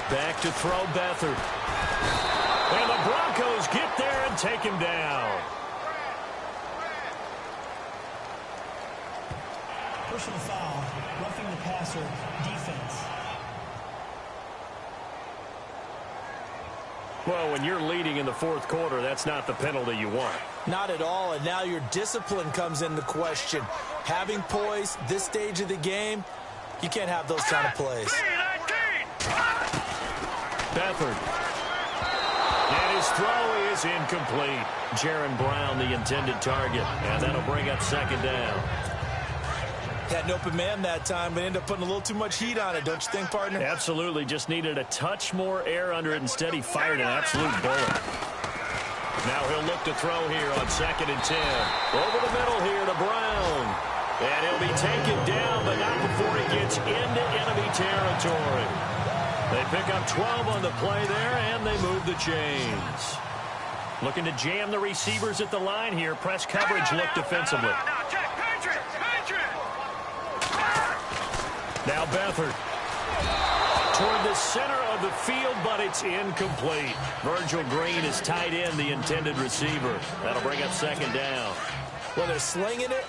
Back to throw Beathard. And the Broncos get there and take him down. Personal foul, roughing the passer, defense. Well, when you're leading in the fourth quarter, that's not the penalty you want. Not at all, and now your discipline comes into question. Having poise, this stage of the game, you can't have those kind of plays. Beathard. And his throw is incomplete. Jaron Brown, the intended target. And that'll bring up second down. Had an open man that time, but ended up putting a little too much heat on it, don't you think, partner? Absolutely. Just needed a touch more air under it. Instead, he fired an absolute bullet. Now he'll look to throw here on 2nd and 10. Over the middle here to Brown. And he'll be taken down, but not before he gets into enemy territory. They pick up 12 on the play there, and they move the chains. Looking to jam the receivers at the line here. Press coverage look defensively. Now Beathard. Toward the center of the field, but it's incomplete. Virgil Green is tight end, the intended receiver. That'll bring up second down. Well, they're slinging it,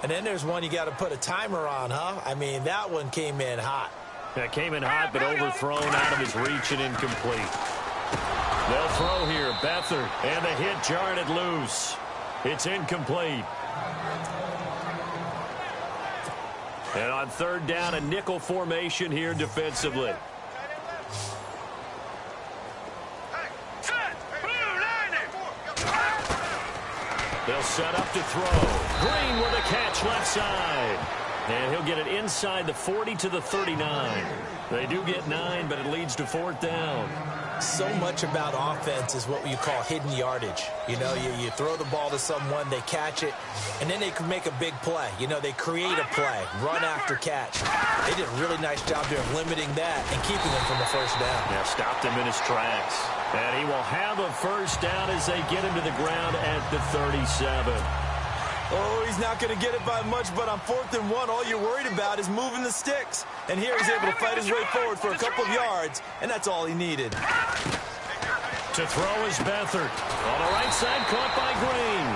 and then there's one you got to put a timer on, huh? I mean, that one came in hot. That came in hot, but overthrown out of his reach and incomplete. They'll throw here. Beathard, and the hit jarred it loose. It's incomplete. And on 3rd down, a nickel formation here defensively. They'll set up to throw. Green with a catch left side. And he'll get it inside the 40 to the 39. They do get 9, but it leads to 4th down. So much about offense is what you call hidden yardage. You know, you throw the ball to someone, they catch it, and then they can make a big play. You know, they create a play, run after catch. They did a really nice job there of limiting that and keeping him from the first down. Yeah, stopped him in his tracks. And he will have a first down as they get him to the ground at the 37. Oh, he's not going to get it by much, but on 4th and 1, all you're worried about is moving the sticks. And here he's able to fight his way forward for a couple of yards, and that's all he needed. To throw is Beathard. On the right side, caught by Green.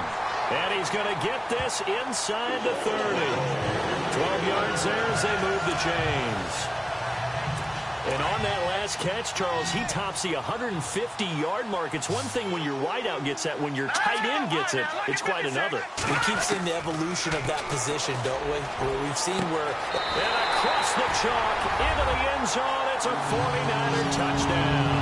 And he's going to get this inside the 30. 12 yards there as they move the chains. And on that last catch, Charles, he tops the 150-yard mark. It's one thing when your wideout gets that. When your tight end gets it, it's quite another. We keep seeing the evolution of that position, don't we? Where we've seen where... And across the chalk, into the end zone, it's a 49er touchdown.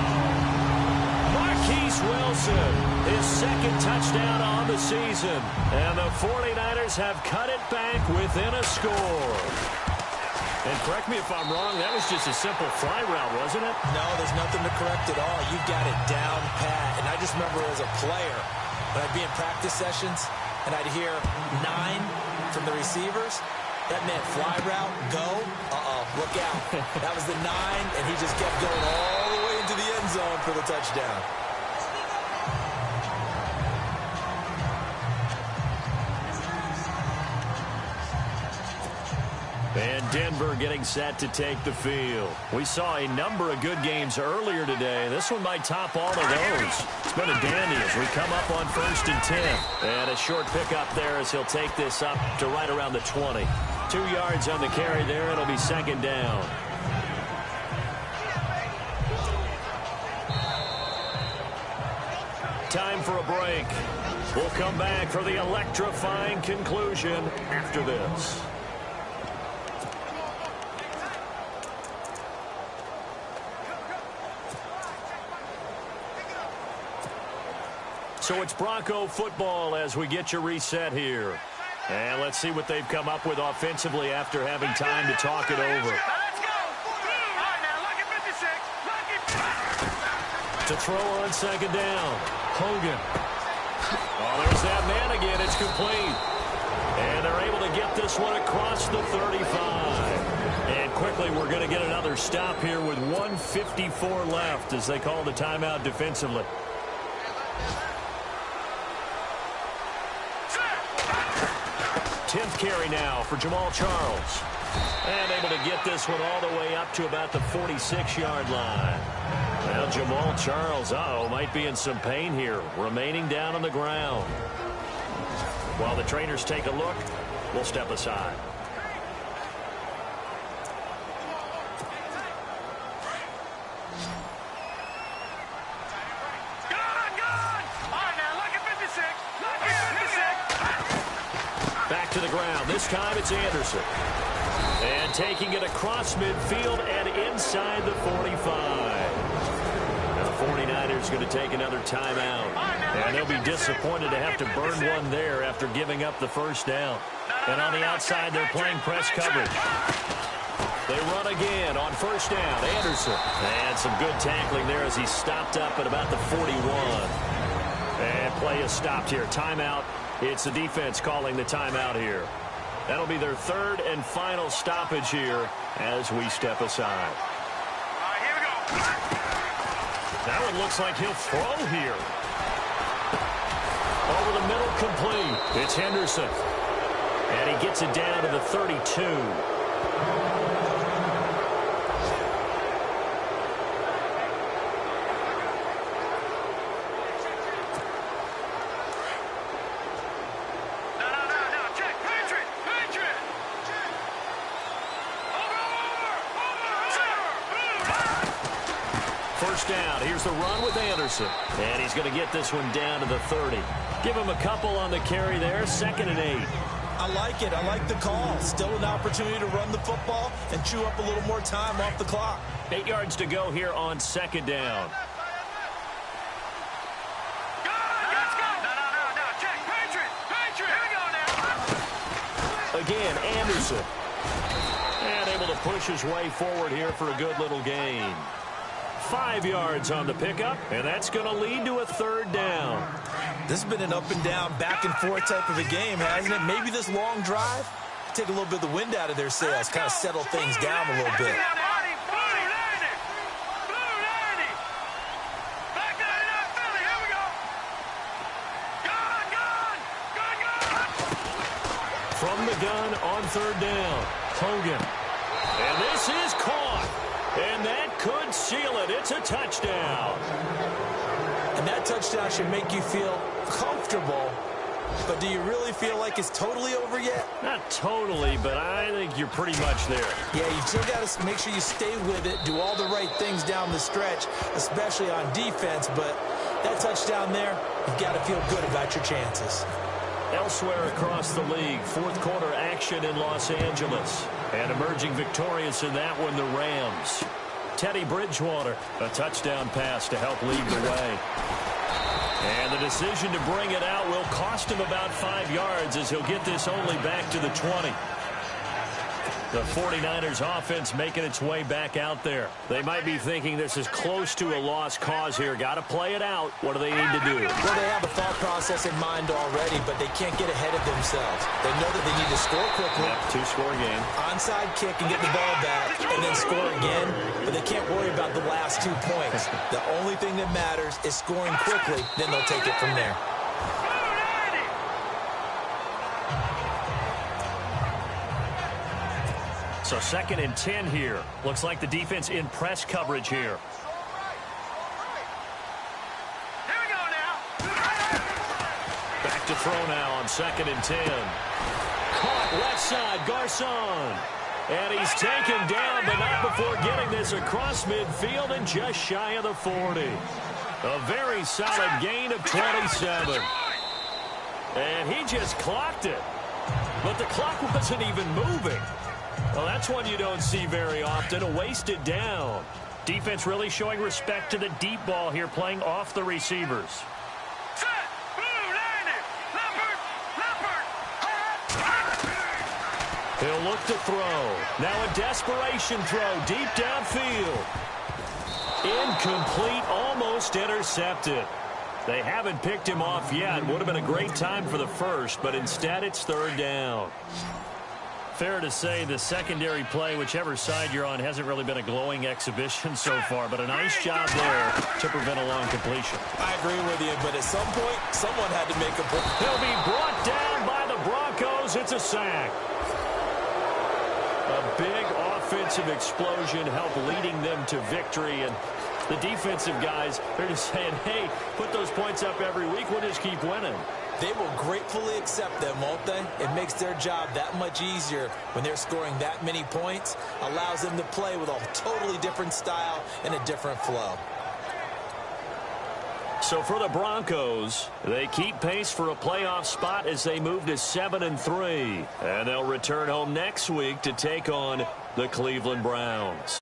Marquise Wilson, his 2nd touchdown on the season. And the 49ers have cut it back within a score. And correct me if I'm wrong, that was just a simple fly route, wasn't it? No, there's nothing to correct at all. You've got it down pat. And I just remember as a player, when I'd be in practice sessions, and I'd hear 9 from the receivers, that meant fly route, go, look out. That was the 9, and he just kept going all the way into the end zone for the touchdown. And Denver getting set to take the field. We saw a number of good games earlier today. This one might top all of those. It's been a dandy as we come up on 1st and 10. And a short pickup there as he'll take this up to right around the 20. 2 yards on the carry there. It'll be 2nd down. Time for a break. We'll come back for the electrifying conclusion after this. So it's Bronco football as we get you reset here. And let's see what they've come up with offensively after having time to talk it over. To throw on 2nd down. Hogan. Oh, there's that man again. It's complete. And they're able to get this one across the 35. And quickly, we're going to get another stop here with 1:54 left as they call the timeout defensively. Tenth carry now for Jamal Charles. And able to get this one all the way up to about the 46-yard line. Well, Jamal Charles, might be in some pain here, remaining down on the ground. While the trainers take a look, we'll step aside. Back to the ground. This time it's Anderson. And taking it across midfield and inside the 45. Now the 49ers going to take another timeout. And they'll be disappointed to have to burn one there after giving up the first down. And on the outside, they're playing press coverage. They run again on first down. Anderson. And some good tackling there as he stopped up at about the 41. And play is stopped here. Timeout. It's the defense calling the timeout here. That'll be their third and final stoppage here as we step aside. Here we go. That one looks like he'll throw here. Over the middle, complete. It's Henderson. And he gets it down to the 32. First down. Here's the run with Anderson. And he's going to get this one down to the 30. Give him a couple on the carry there. 2nd and 8. I like it. I like the call. Still an opportunity to run the football and chew up a little more time off the clock. 8 yards to go here on 2nd down. Again, Anderson. And able to push his way forward here for a good little gain. 5 yards on the pickup, and that's going to lead to a 3rd down. This has been an up and down, back and forth type of a game, hasn't it? Maybe this long drive, take a little bit of the wind out of their sails, kind of settle things down a little bit. From the gun on 3rd down, Hogan. And this is caught. And that could seal it. It's a touchdown. And that touchdown should make you feel comfortable. But do you really feel like it's totally over yet? Not totally, but I think you're pretty much there. Yeah, you still got to make sure you stay with it, do all the right things down the stretch, especially on defense. But that touchdown there, you've got to feel good about your chances. Elsewhere across the league, 4th quarter action in Los Angeles. And emerging victorious in that one, the Rams. Teddy Bridgewater, a touchdown pass to help lead the way. And the decision to bring it out will cost him about 5 yards as he'll get this only back to the 20. The 49ers offense making its way back out there. They might be thinking this is close to a lost cause here. Got to play it out. What do they need to do? Well, they have a thought process in mind already, but they can't get ahead of themselves. They know that they need to score quickly. Yep, 2-score game. Onside kick and get the ball back and then score again, but they can't worry about the last 2 points. The only thing that matters is scoring quickly, then they'll take it from there. So 2nd and 10 here. Looks like the defense in press coverage here. Here we go now. Back to throw now on 2nd and 10. Caught left side, Garcon. And he's taken down, but not before getting this across midfield and just shy of the 40. A very solid gain of 27. And he just clocked it. But the clock wasn't even moving. Well, that's one you don't see very often, a wasted down. Defense really showing respect to the deep ball here, playing off the receivers. Set. Blue, landed. Leopard. He'll look to throw. Now a desperation throw deep downfield. Incomplete, almost intercepted. They haven't picked him off yet. Would have been a great time for the first, but instead it's third down. Fair to say the secondary play, whichever side you're on, hasn't really been a glowing exhibition so far, but a nice job there to prevent a long completion. I agree with you, but at some point, someone had to make a play. He'll be brought down by the Broncos. It's a sack. A big offensive explosion helped leading them to victory, and the defensive guys, they're just saying, hey, put those points up every week. We'll just keep winning. They will gratefully accept them, won't they? It makes their job that much easier when they're scoring that many points. Allows them to play with a totally different style and a different flow. So for the Broncos, they keep pace for a playoff spot as they move to 7-3. And they'll return home next week to take on the Cleveland Browns.